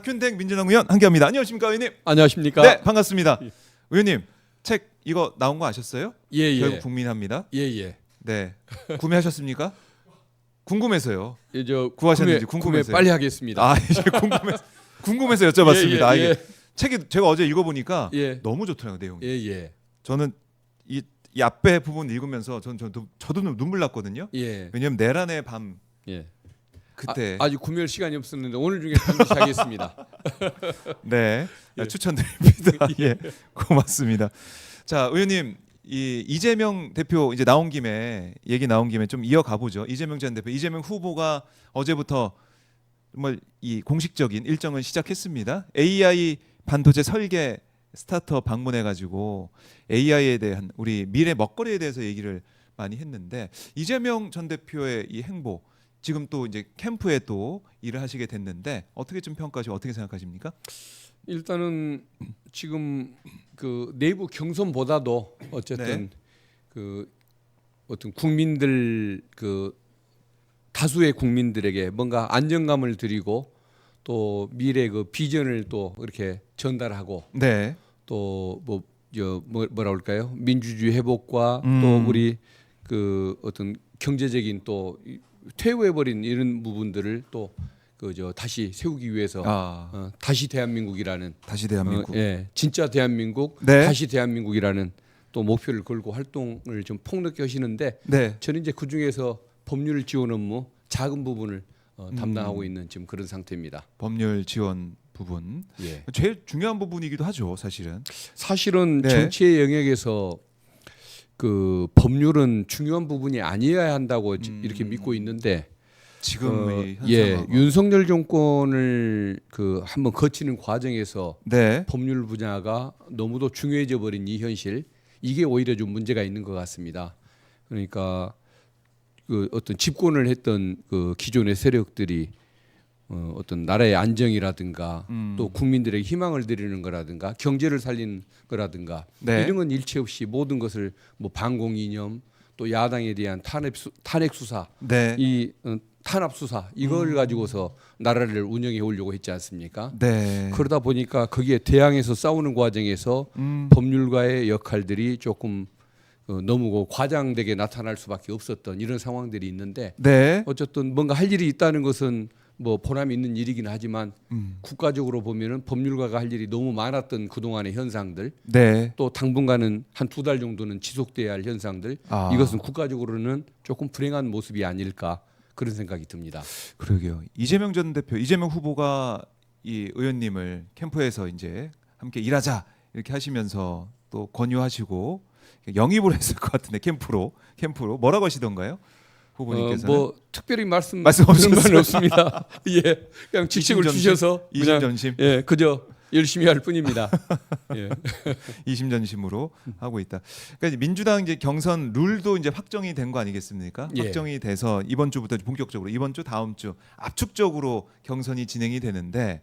박균택 민주당 의원 함께합니다. 안녕하십니까 의원님? 안녕하십니까? 네, 반갑습니다. 예. 의원님 책 이거 나온 거 아셨어요? 예예. 결국 국민합니다. 예예. 네, 구매하셨습니까? 궁금해서요. 저 구하셨는지 구매 궁금해서요. 빨리 하겠습니다. 아 이제 궁금해서 여쭤봤습니다. 아, 예, 이게 예. 책이 제가 어제 읽어보니까 예. 너무 좋더라고요 내용이. 예예. 저는 이 앞에 부분 읽으면서 저도 눈물 났거든요. 예. 왜냐면 내란의 밤 예. 그때 아직 구매할 시간이 없었는데 오늘 중에 반드시 하겠습니다. 네 예. 추천드립니다. 예, 고맙습니다. 자 의원님 이재명 대표 이제 얘기 나온 김에 좀 이어가 보죠. 이재명 전 대표, 이재명 후보가 어제부터 정말 이 공식적인 일정을 시작했습니다. AI 반도체 설계 스타트업 방문해가지고 AI에 대한 우리 미래 먹거리에 대해서 얘기를 많이 했는데 이재명 전 대표의 이 행보 지금 또 이제 캠프에 또 일을 하시게 됐는데 어떻게 좀 평가하시고 어떻게 생각하십니까? 일단은 지금 그 내부 경선보다도 어쨌든 네. 그 어떤 국민들 그 다수의 국민들에게 뭔가 안정감을 드리고 또 미래 그 비전을 또 이렇게 전달하고 네. 또 뭐라 할까요? 민주주의 회복과 또 우리 그 어떤 경제적인 또 퇴후해버린 이런 부분들을 또 그저 다시 세우기 위해서 다시 대한민국이라는 다시 대한민국. 예, 진짜 대한민국, 네. 다시 대한민국이라는 또 목표를 걸고 활동을 좀 폭넓게 하시는데 네. 저는 이제 그 중에서 법률 지원 업무 작은 부분을 담당하고 있는 지금 그런 상태입니다. 법률 지원 부분 예. 제일 중요한 부분이기도 하죠, 사실은. 사실은 네. 정치의 영역에서 그 법률은 중요한 부분이 아니어야 한다고 이렇게 믿고 있는데 지금의 예, 현상하고. 윤석열 정권을 그 한번 거치는 과정에서 네. 법률 분야가 너무도 중요해져 버린 이 현실 이게 오히려 좀 문제가 있는 것 같습니다. 그러니까 그 어떤 집권을 했던 그 기존의 세력들이 어떤 나라의 안정이라든가 또 국민들에게 희망을 드리는 거라든가 경제를 살리는 거라든가 네. 이런 건 일체 없이 모든 것을 뭐 반공 이념 또 야당에 대한 탄핵 수사 네. 이 탄압 수사 이걸 가지고서 나라를 운영해 오려고 했지 않습니까? 네. 그러다 보니까 거기에 대항해서 싸우는 과정에서 법률가의 역할들이 조금 너무 과장되게 나타날 수밖에 없었던 이런 상황들이 있는데 네. 어쨌든 뭔가 할 일이 있다는 것은 뭐 보람이 있는 일이긴 하지만 국가적으로 보면은 법률가가 할 일이 너무 많았던 그동안의 현상들 네. 또 당분간은 한 두 달 정도는 지속돼야 할 현상들 이것은 국가적으로는 조금 불행한 모습이 아닐까 그런 생각이 듭니다. 그러게요. 이재명 전 대표, 이재명 후보가 이 의원님을 캠프에서 이제 함께 일하자 이렇게 하시면서 또 권유하시고 영입을 했을 것 같은데 캠프로 뭐라고 하시던가요? 후보님께서는 뭐 특별히 말씀 없으셨어요? 건 없습니다. 예, 그냥 직책을 주셔서 그냥 이심전심 예, 그저 열심히 할 뿐입니다. 예. 이심전심으로 하고 있다. 그러니까 이제 민주당 이제 경선 룰도 이제 확정이 된 거 아니겠습니까? 예. 확정이 돼서 이번 주부터 본격적으로 이번 주 다음 주 압축적으로 경선이 진행이 되는데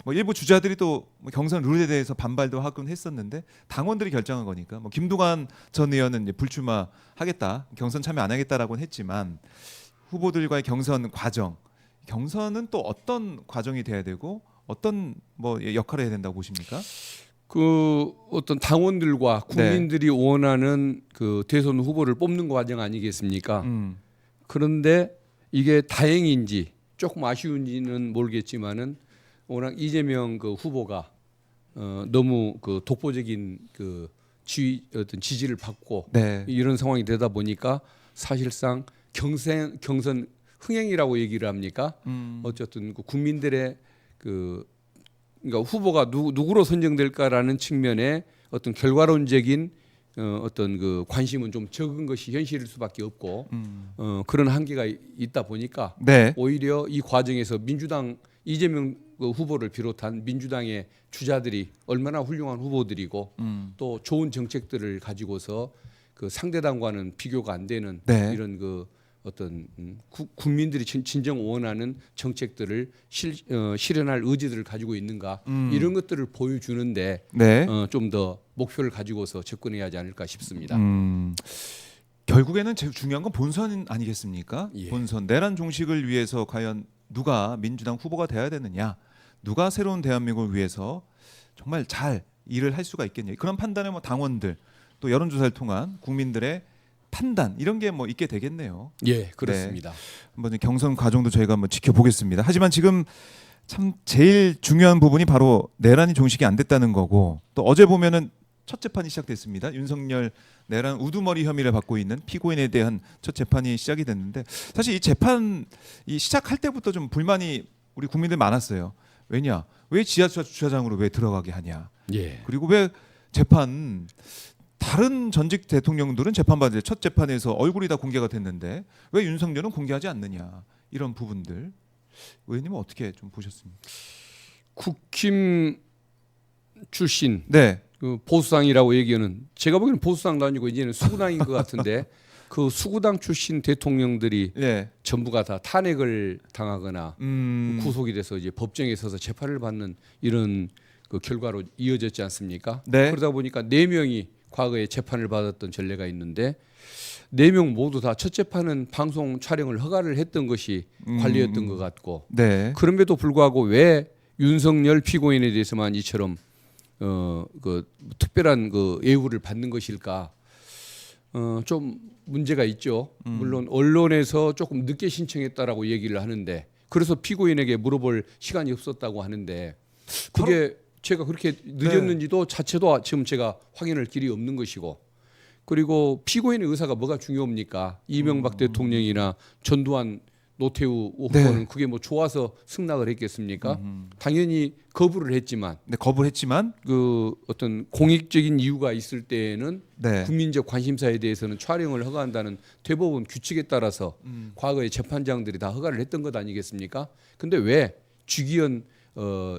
뭐 일부 주자들이 또뭐 경선 룰에 대해서 반발도 하곤 했었는데 당원들이 결정한 거니까 뭐 김두관 전 의원은 이제 불출마하겠다 경선 참여 안 하겠다라고는 했지만 후보들과의 경선 과정 경선은 또 어떤 과정이 돼야 되고 어떤 뭐 역할을 해야 된다고 보십니까? 그 어떤 당원들과 국민들이 원하는 그 대선 후보를 뽑는 과정 아니겠습니까? 그런데 이게 다행인지 조금 아쉬운지는 모르겠지만은 워낙 이재명 그 후보가 너무 그 독보적인 그 어떤 지지를 받고 네. 이런 상황이 되다 보니까 사실상 경선 흥행이라고 얘기를 합니까? 어쨌든 그 국민들의 그러니까 후보가 누구로 선정될까라는 측면에 어떤 결과론적인 어떤 그 관심은 좀 적은 것이 현실일 수밖에 없고 그런 한계가 있다 보니까 네. 오히려 이 과정에서 민주당 이재명 그 후보를 비롯한 민주당의 주자들이 얼마나 훌륭한 후보들이고 또 좋은 정책들을 가지고서 그 상대당과는 비교가 안 되는 네. 이런 그 어떤 국민들이 진정 원하는 정책들을 실현할 의지들을 가지고 있는가 이런 것들을 보여주는데 네. 좀 더 목표를 가지고서 접근해야 하지 않을까 싶습니다. 결국에는 제일 중요한 건 본선 아니겠습니까? 예. 본선 내란 종식을 위해서 과연 누가 민주당 후보가 돼야 되느냐 누가 새로운 대한민국을 위해서 정말 잘 일을 할 수가 있겠냐. 그런 판단에 뭐 당원들 또 여론조사를 통한 국민들의 판단 이런 게 뭐 있게 되겠네요. 예, 그렇습니다. 한번 경선 과정도 저희가 한번 지켜보겠습니다. 하지만 지금 참 제일 중요한 부분이 바로 내란이 종식이 안 됐다는 거고 또 어제 보면은 첫 재판이 시작됐습니다. 윤석열 내란 우두머리 혐의를 받고 있는 피고인에 대한 첫 재판이 시작이 됐는데 사실 이 재판 이 시작할 때부터 좀 불만이 우리 국민들 많았어요. 왜냐? 왜 지하철 주차장으로 왜 들어가게 하냐? 예. 그리고 왜 재판 다른 전직 대통령들은 재판받을 때 첫 재판에서 얼굴이 다 공개가 됐는데 왜 윤석열은 공개하지 않느냐? 이런 부분들 의원님은 어떻게 좀 보셨습니까? 국힘 출신 네. 그 보수당이라고 얘기하는 제가 보기에는 보수당도 아니고 이제는 수구당인 것 같은데 그 수구당 출신 대통령들이 네. 전부가 다 탄핵을 당하거나 구속이 돼서 이제 법정에 서서 재판을 받는 이런 그 결과로 이어졌지 않습니까? 네. 그러다 보니까 4명이 과거에 재판을 받았던 전례가 있는데 4명 모두 다 첫 재판은 방송 촬영을 허가를 했던 것이 관례였던 것 같고 네. 그럼에도 불구하고 왜 윤석열 피고인에 대해서만 이처럼 그 특별한 그 예우를 받는 것일까? 좀 문제가 있죠. 물론 언론에서 조금 늦게 신청했다라고 얘기를 하는데 그래서 피고인에게 물어볼 시간이 없었다고 하는데 그게 제가 그렇게 늦었는지도 자체도 지금 제가 확인할 길이 없는 것이고 그리고 피고인의 의사가 뭐가 중요합니까? 이명박 대통령이나 전두환 노태우 후보는 네. 그게 뭐 좋아서 승낙을 했겠습니까? 당연히 거부를 했지만 네, 거부를 했지만 그 어떤 공익적인 이유가 있을 때에는 네. 국민적 관심사에 대해서는 촬영을 허가한다는 대법원 규칙에 따라서 과거에 재판장들이 다 허가를 했던 것 아니겠습니까? 근데 왜 주기현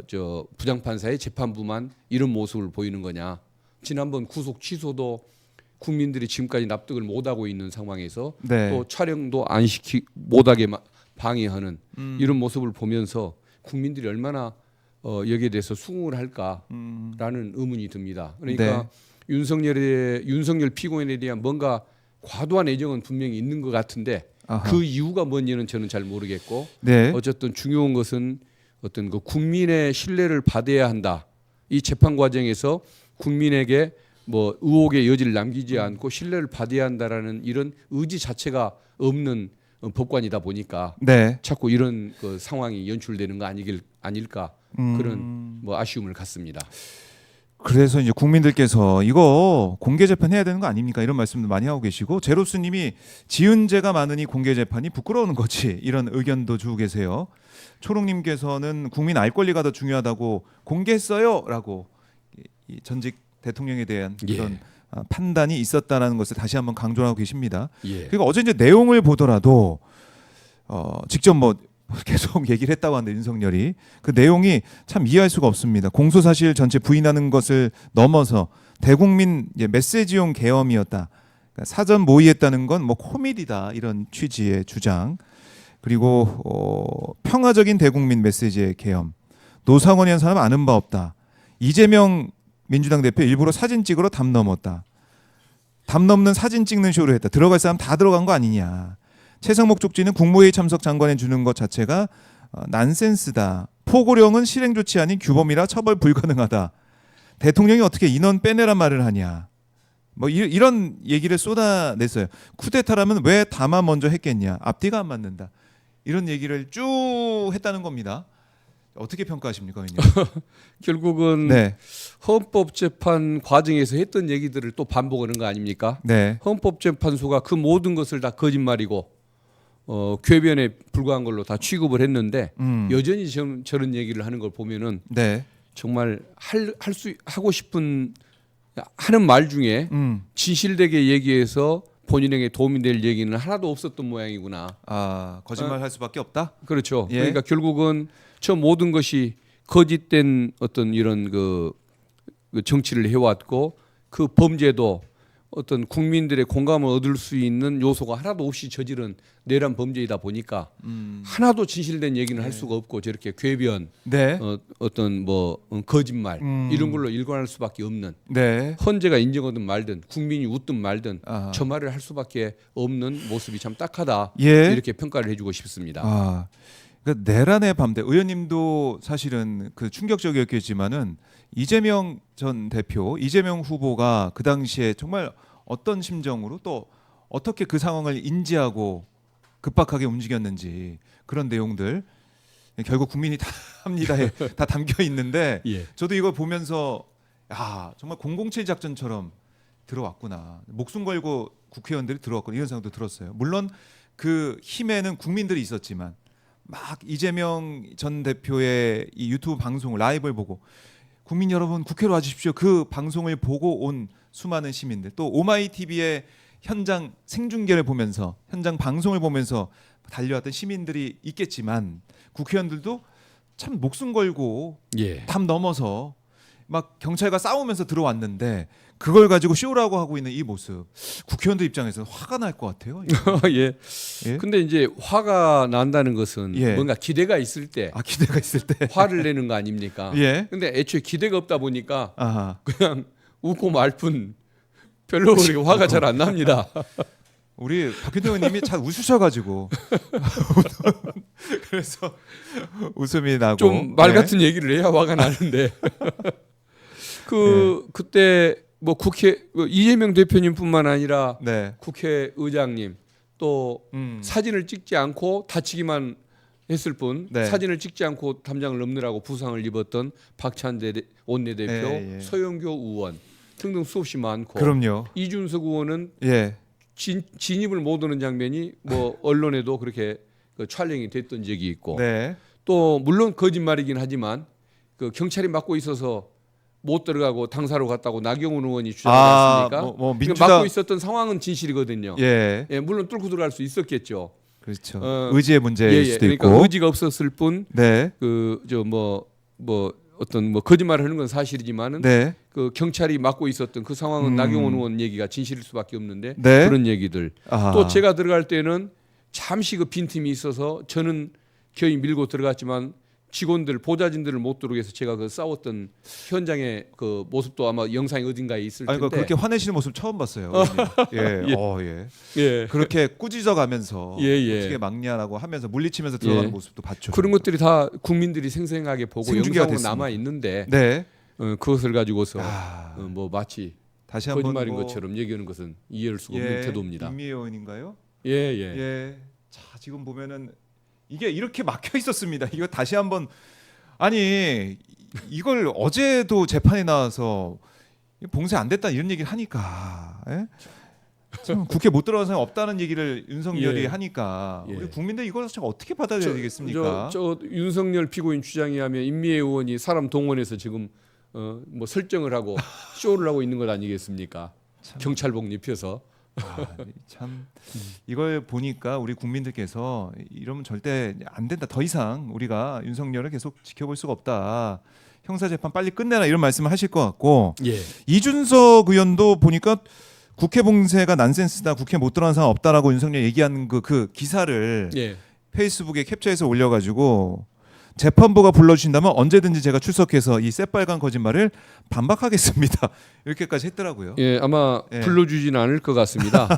저 부장판사의 재판부만 이런 모습을 보이는 거냐? 지난번 구속 취소도 국민들이 지금까지 납득을 못하고 있는 상황에서 네. 또 촬영도 안 시키 못하게 방해하는 이런 모습을 보면서 국민들이 얼마나 여기에 대해서 수긍을 할까라는 의문이 듭니다. 그러니까 네. 윤석열 피고인에 대한 뭔가 과도한 애정은 분명히 있는 것 같은데 아하. 그 이유가 뭔지는 저는 잘 모르겠고 네. 어쨌든 중요한 것은 어떤 그 국민의 신뢰를 받아야 한다. 이 재판 과정에서 국민에게 뭐 의혹의 여지를 남기지 않고 신뢰를 받아야 한다라는 이런 의지 자체가 없는 법관이다 보니까 네. 자꾸 이런 그 상황이 연출되는 거 아닐까 그런 뭐 아쉬움을 갖습니다. 그래서 이제 국민들께서 이거 공개 재판해야 되는 거 아닙니까? 이런 말씀도 많이 하고 계시고 제로스님이 지은 죄가 많으니 공개 재판이 부끄러운 거지 이런 의견도 주고 계세요. 초롱님께서는 국민 알 권리가 더 중요하다고 공개했어요라고 이 전직 대통령에 대한 그런 판단이 있었다라는 것을 다시 한번 강조하고 계십니다. 예. 그리고 어제 이제 내용을 보더라도 직접 뭐 계속 얘기를 했다고 하는데 윤석열이 그 내용이 참 이해할 수가 없습니다. 공소사실 전체 부인하는 것을 넘어서 대국민 메시지용 계엄이었다. 그러니까 사전 모의했다는 건 뭐 코미디다 이런 취지의 주장. 그리고 평화적인 대국민 메시지의 계엄. 노상원이라는 사람 아는 바 없다. 이재명 민주당 대표 일부러 사진 찍으러 담 넘었다. 담 넘는 사진 찍는 쇼를 했다. 들어갈 사람 다 들어간 거 아니냐. 최상 목적지는 국무회의 참석 장관에 주는 것 자체가 난센스다. 포고령은 실행 조치 아닌 규범이라 처벌 불가능하다. 대통령이 어떻게 인원 빼내란 말을 하냐. 뭐 이런 얘기를 쏟아냈어요. 쿠데타라면 왜 담화 먼저 했겠냐. 앞뒤가 안 맞는다. 이런 얘기를 쭉 했다는 겁니다. 어떻게 평가하십니까, 의원님? 결국은 네. 헌법재판 과정에서 했던 얘기들을 또 반복하는 거 아닙니까? 네. 헌법재판소가 그 모든 것을 다 거짓말이고 궤변에 불과한 걸로 다 취급을 했는데 여전히 저런 얘기를 하는 걸 보면은 네. 정말 하고 싶은 하는 말 중에 진실되게 얘기해서 본인에게 도움이 될 얘기는 하나도 없었던 모양이구나. 아, 거짓말 할 수밖에 없다. 그렇죠. 예. 그러니까 결국은 저 모든 것이 거짓된 어떤 이런 그 정치를 해왔고 그 범죄도 어떤 국민들의 공감을 얻을 수 있는 요소가 하나도 없이 저지른 내란 범죄이다 보니까 하나도 진실된 얘기는 할 수가 없고 저렇게 궤변, 네. 어떤 뭐 거짓말 이런 걸로 일관할 수밖에 없는 네. 헌재가 인정하든 말든 국민이 웃든 말든 아하. 저 말을 할 수밖에 없는 모습이 참 딱하다 예. 이렇게 평가를 해주고 싶습니다. 아, 그러니까 내란의 밤대 의원님도 사실은 그 충격적이었겠지만은 이재명 전 대표, 이재명 후보가 그 당시에 정말 어떤 심정으로 또 어떻게 그 상황을 인지하고 급박하게 움직였는지 그런 내용들 결국 국민이 다 합니다에 다 담겨 있는데 예. 저도 이걸 보면서 야 정말 007 작전처럼 들어왔구나 목숨 걸고 국회의원들이 들어왔구나 이런 생각도 들었어요. 물론 그 힘에는 국민들이 있었지만 막 이재명 전 대표의 이 유튜브 방송을 라이브를 보고 국민 여러분 국회로 와주십시오. 그 방송을 보고 온 수많은 시민들 또 오마이 TV의 현장 생중계를 보면서 현장 방송을 보면서 달려왔던 시민들이 있겠지만 국회의원들도 참 목숨 걸고 예. 담 넘어서 막 경찰과 싸우면서 들어왔는데 그걸 가지고 쇼라고 하고 있는 이 모습 국회의원들 입장에서 화가 날 것 같아요. 예. 예? 근데 이제 화가 난다는 것은 예. 뭔가 기대가 있을 때 아 기대가 있을 때 화를 내는 거 아닙니까? 예. 근데 애초에 기대가 없다 보니까 아하. 그냥 웃고 말 뿐 별로 그렇게 화가 잘 안 납니다. 우리 박효정 의원님이 잘 웃으셔가지고 그래서 웃음이 나고 좀 말 네. 같은 얘기를 해야 화가 나는데 네. 그때 뭐 국회 이재명 대표님뿐만 아니라 네. 국회의장님 또 사진을 찍지 않고 다치기만 했을 뿐 네. 사진을 찍지 않고 담장을 넘느라고 부상을 입었던 박찬대 원내대표, 예, 예. 서영교 의원 등등 수없이 많고 그럼요. 이준석 의원은 예. 진입을 못 오는 장면이 뭐 언론에도 그렇게 그 촬영이 됐던 적이 있고 네. 또 물론 거짓말이긴 하지만 그 경찰이 막고 있어서 못 들어가고 당사로 갔다고 나경원 의원이 주장하지 않습니까? 뭐 그러니까 민주당 막고 있었던 상황은 진실이거든요. 예. 예, 물론 뚫고 들어갈 수 있었겠죠. 그렇죠. 어, 의지의 문제일 수도 그러니까 있고. 의지가 없었을 뿐 네. 그 저 뭐 어떤 뭐 거짓말을 하는 건 사실이지만은 네. 그 경찰이 막고 있었던 그 상황은 음. 나경원 의원 얘기가 진실일 수밖에 없는데 네. 그런 얘기들. 아하. 또 제가 들어갈 때는 잠시 그 빈틈이 있어서 저는 겨이 밀고 들어갔지만 직원들 보좌진들을 못 들어오게 해서 제가 그 싸웠던 현장의 그 모습도 아마 영상이 어딘가에 있을 아니 텐데. 그러니까 그렇게 화내시는 모습 처음 봤어요. 의원님. 예. 예. 예. 예. 그렇게 꾸짖어가면서 예, 예. 어떻게 막냐라고 하면서 물리치면서 들어가는 예. 모습도 봤죠. 그런 것들이 다 국민들이 생생하게 보고 생중계가 영상으로 됐습니다. 남아 있는데 네. 그것을 가지고서 아, 뭐 마치 다시 한번 거짓말인 뭐, 것처럼 얘기하는 것은 이해할 수가 예, 없는 태도입니다. 김미애 의원인가요? 예, 예. 예. 자, 지금 보면은 이게 이렇게 막혀 있었습니다. 이거 다시 한번 아니 이걸 어제도 재판에 나와서 봉쇄 안 됐다 이런 얘기를 하니까 예? 지금 국회 못 들어가는 사람 없다는 얘기를 윤석열이 예. 하니까 예. 우리 국민들 이걸 참 어떻게 받아들여야 되겠습니까? 저 윤석열 피고인 주장에 하면 임미애 의원이 사람 동원해서 지금 뭐 설정을 하고 쇼를 하고 있는 것 아니겠습니까? 참. 경찰복 입혀서. 아, 참 이걸 보니까 우리 국민들께서 이러면 절대 안 된다. 더 이상 우리가 윤석열을 계속 지켜볼 수가 없다. 형사 재판 빨리 끝내라 이런 말씀을 하실 것 같고 예. 이준석 의원도 보니까 국회 봉쇄가 난센스다. 국회 못 들어가는 사람 없다라고 윤석열 얘기한 그 기사를 예. 페이스북에 캡처해서 올려가지고 재판부가 불러주신다면 언제든지 제가 출석해서 이 새빨간 거짓말을 반박하겠습니다. 이렇게까지 했더라고요. 예, 아마 예. 불러주지는 않을 것 같습니다.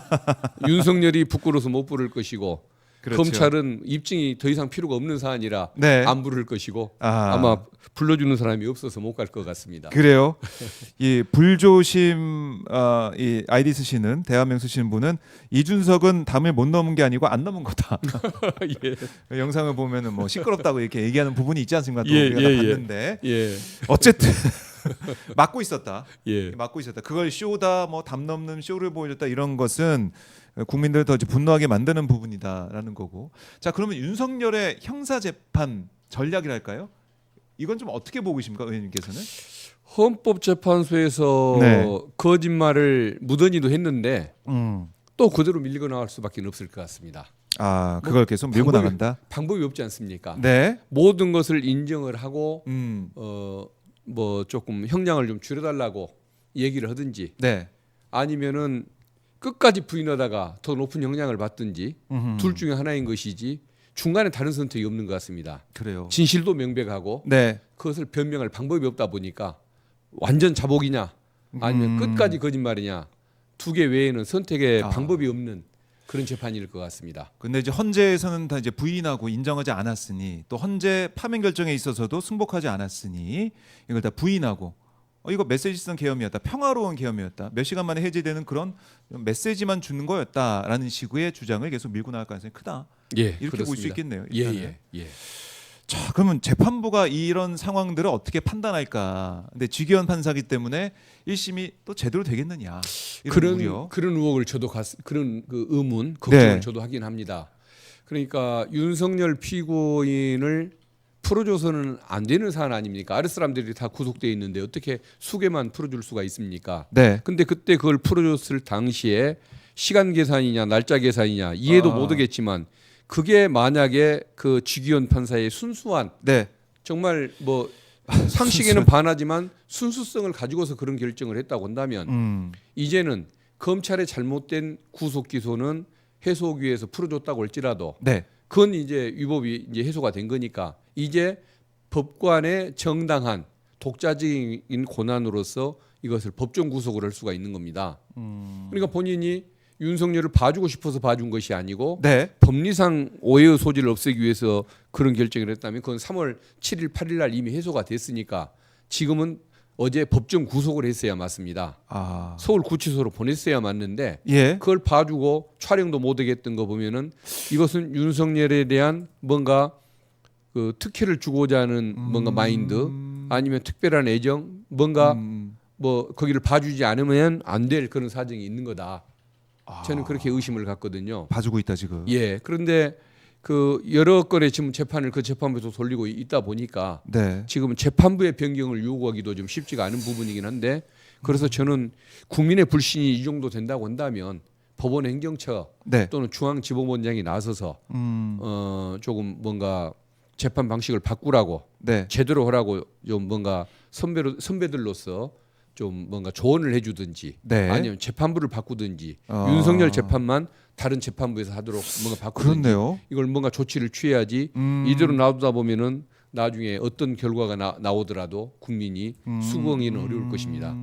윤석열이 부끄러워서 못 부를 것이고 그렇죠. 검찰은 입증이 더 이상 필요가 없는 사안이라 네. 안 부를 것이고 아. 아마 불러주는 사람이 없어서 못 갈 것 같습니다. 그래요. 이 불조심 이 아이디 쓰시는 대화명 쓰시는 분은 이준석은 담을 못 넘은 게 아니고 안 넘은 거다. 예. 영상을 보면은 뭐 시끄럽다고 이렇게 얘기하는 부분이 있지 않습니까? 또 예, 우리가 예, 다 예. 봤는데 예. 어쨌든 막고 있었다. 예. 막고 있었다. 그걸 쇼다, 뭐 담 넘는 쇼를 보여줬다 이런 것은 국민들을 더 이제 분노하게 만드는 부분이다라는 거고. 자, 그러면 윤석열의 형사 재판 전략이랄까요? 이건 좀 어떻게 보고 계십니까, 의원님께서는? 헌법재판소에서 네. 거짓말을 무던히도 했는데 또 그대로 밀리고 나갈 수밖에 없을 것 같습니다. 아, 그걸 계속 밀고 방법이- 나간다. 방법이 없지 않습니까? 네. 모든 것을 인정을 하고 음. 뭐 조금 형량을 좀 줄여달라고 얘기를 하든지 네. 아니면은 끝까지 부인하다가 더 높은 형량을 받든지 음흠. 둘 중에 하나인 것이지 중간에 다른 선택이 없는 것 같습니다. 그래요. 진실도 명백하고 네. 그것을 변명할 방법이 없다 보니까 완전 자복이냐 아니면 음. 끝까지 거짓말이냐 두 개 외에는 선택의 아. 방법이 없는 그런 재판일 것 같습니다. 근데 이제 헌재에서는 다 이제 부인하고 인정하지 않았으니 또 헌재 파면 결정에 있어서도 승복하지 않았으니 이걸 다 부인하고 이거 메시지성 계엄이었다, 평화로운 계엄이었다, 몇 시간 만에 해제되는 그런 메시지만 주는 거였다라는 식의 주장을 계속 밀고 나갈 가능성이 크다. 예, 이렇게 볼 수 그렇습니다. 있겠네요. 예, 일단은. 예, 예. 자, 그러면 재판부가 이런 상황들을 어떻게 판단할까? 근데 지기현 판사기 때문에 1심이 또 제대로 되겠느냐? 이런 우려. 그런 의혹을 저도 그런 그 의문, 걱정을 네. 저도 하긴 합니다. 그러니까 윤석열 피고인을 풀어줘서는 안 되는 사안 아닙니까? 아랫 사람들이 다 구속돼 있는데 어떻게 수개만 풀어줄 수가 있습니까? 네. 근데 그때 그걸 풀어줬을 당시에 시간 계산이냐 날짜 계산이냐 이해도 못하겠지만 그게 만약에 그 지기현 판사의 순수한 네. 정말 뭐 상식에는 반하지만 순수성을 가지고서 그런 결정을 했다고 한다면 이제는 검찰의 잘못된 구속 기소는 해소하기 위해서 풀어줬다고 할지라도 네. 그건 이제 위법이 이제 해소가 된 거니까 이제 법관의 정당한 독자적인 권한으로서 이것을 법정 구속을 할 수가 있는 겁니다. 그러니까 본인이 윤석열을 봐주고 싶어서 봐준 것이 아니고 네. 법리상 오해의 소지를 없애기 위해서 그런 결정을 했다면 그건 3월 7일, 8일 날 이미 해소가 됐으니까 지금은 어제 법정 구속을 했어야 맞습니다. 아. 서울구치소로 보냈어야 맞는데 예. 그걸 봐주고 촬영도 못하게 했던 거 보면은 이것은 윤석열에 대한 뭔가 그 특혜를 주고자 하는 뭔가 마인드 아니면 특별한 애정 뭔가 뭐 거기를 봐주지 않으면 안 될 그런 사정이 있는 거다. 저는 그렇게 의심을 갖거든요. 봐주고 있다 지금. 예. 그런데 그 여러 건의 지금 재판을 그 재판부에서 돌리고 있다 보니까 네. 지금 재판부의 변경을 요구하기도 좀 쉽지가 않은 부분이긴 한데 그래서 저는 국민의 불신이 이 정도 된다고 한다면 법원 행정처 네. 또는 중앙지법원장이 나서서 조금 뭔가 재판 방식을 바꾸라고 네. 제대로 하라고 좀 뭔가 선배들로서 좀 뭔가 조언을 해주든지 네. 아니면 재판부를 바꾸든지 윤석열 재판만 다른 재판부에서 하도록 뭔가 바꾸든지 그렇네요. 이걸 뭔가 조치를 취해야지 이대로 놔두다 보면은 나중에 어떤 결과가 나오더라도 국민이 수긍하기는 어려울 것입니다.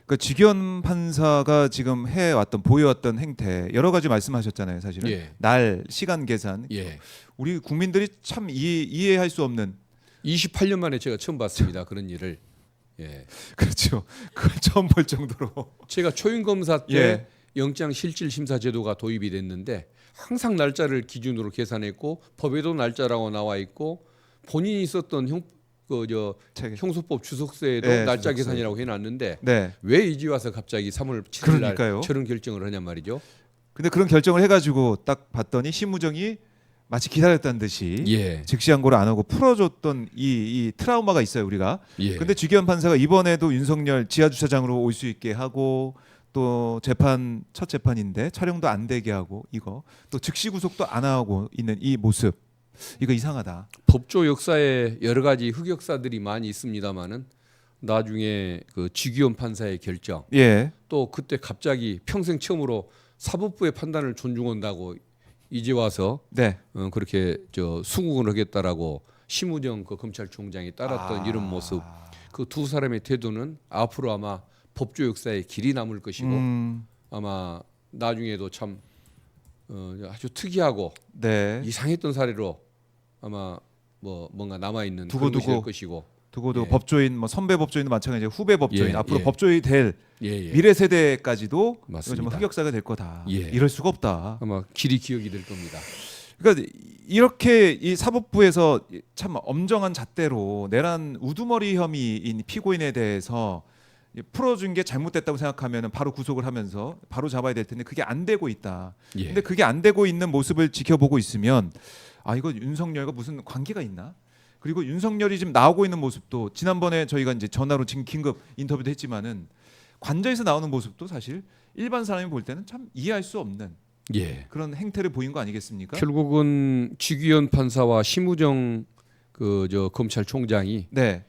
그러니까 지기현 판사가 지금 해왔던 보여왔던 행태 여러 가지 말씀하셨잖아요. 사실은 예. 날 시간 계산 예. 우리 국민들이 참 이해할 수 없는 28년 만에 제가 처음 봤습니다. 그런 일을. 예. 그렇죠. 그걸 처음 볼 정도로 제가 초임 검사 때 예. 영장 실질 심사 제도가 도입이 됐는데 항상 날짜를 기준으로 계산했고 법에도 날짜라고 나와 있고 본인이 썼던 책에. 형소법 주석서에도 네, 날짜 주석서에. 계산이라고 해놨는데 네. 왜 이제 와서 갑자기 3월 7일 그러니까요. 날 저런 결정을 하냔 말이죠. 근데 그런 결정을 해가지고 딱 봤더니 심우정이 마치 기다렸다는 듯이 예. 즉시항고를 안 하고 풀어줬던 이 트라우마가 있어요 우리가. 예. 근데 지기현 판사가 이번에도 윤석열 지하 주차장으로 올 수 있게 하고 또 재판 첫 재판인데 촬영도 안 되게 하고 이거 또 즉시 구속도 안 하고 있는 이 모습 이거 이상하다. 법조 역사에 여러 가지 흑역사들이 많이 있습니다만은 나중에 그 지기현 판사의 결정 예. 또 그때 갑자기 평생 처음으로 사법부의 판단을 존중한다고 이제 와서 네. 그렇게 수긍을 하겠다라고 심우정 그 검찰총장이 따랐던 이런 모습 그 두 사람의 태도는 앞으로 아마 법조 역사에 길이 남을 것이고 아마 나중에도 참 아주 특이하고 네. 이상했던 사례로 아마 뭐 뭔가 남아 있는 그런 것이 될 것이고 두고도 예. 법조인 뭐 선배 법조인도 마찬가지고 후배 법조인 예, 앞으로 예. 법조인이 될 예. 미래 세대까지도 이거 맞습니다. 좀 흑역사가 될 거다. 예. 이럴 수가 없다. 아마 길이 기억이 될 겁니다. 그러니까 이렇게 이 사법부에서 참 엄정한 잣대로 내란 우두머리 혐의인 피고인에 대해서 풀어준 게 잘못됐다고 생각하면 바로 구속을 하면서 바로 잡아야 될 텐데 그게 안 되고 있다. 예. 근데 그게 안 되고 있는 모습을 지켜보고 있으면 아 이거 윤석열과 무슨 관계가 있나? 그리고 윤석열이 지금 나오고 있는 모습도 지난번에 저희가 이제 전화로 지금 긴급 인터뷰도 했지만은 관저에서 나오는 모습도 사실 일반 사람이 볼 때는 참 이해할 수 없는 예. 그런 행태를 보인 거 아니겠습니까? 결국은 지기현 판사와 심우정 검찰총장이 네.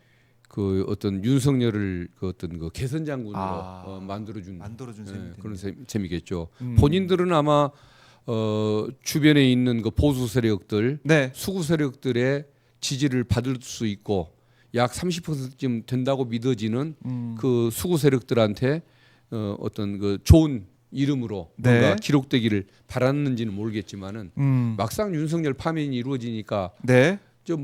그 어떤 윤석열을 그 어떤 그 개선 장군으로 만들어준 셈이 그런 셈이겠죠. 음. 본인들은 아마 주변에 있는 그 보수 세력들, 네. 수구 세력들의 지지를 받을 수 있고 약 30%쯤 된다고 믿어지는 그 수구 세력들한테 어떤 그 좋은 이름으로 네. 뭔가 기록되기를 바랐는지는 모르겠지만은 막상 윤석열 파면이 이루어지니까 네. 저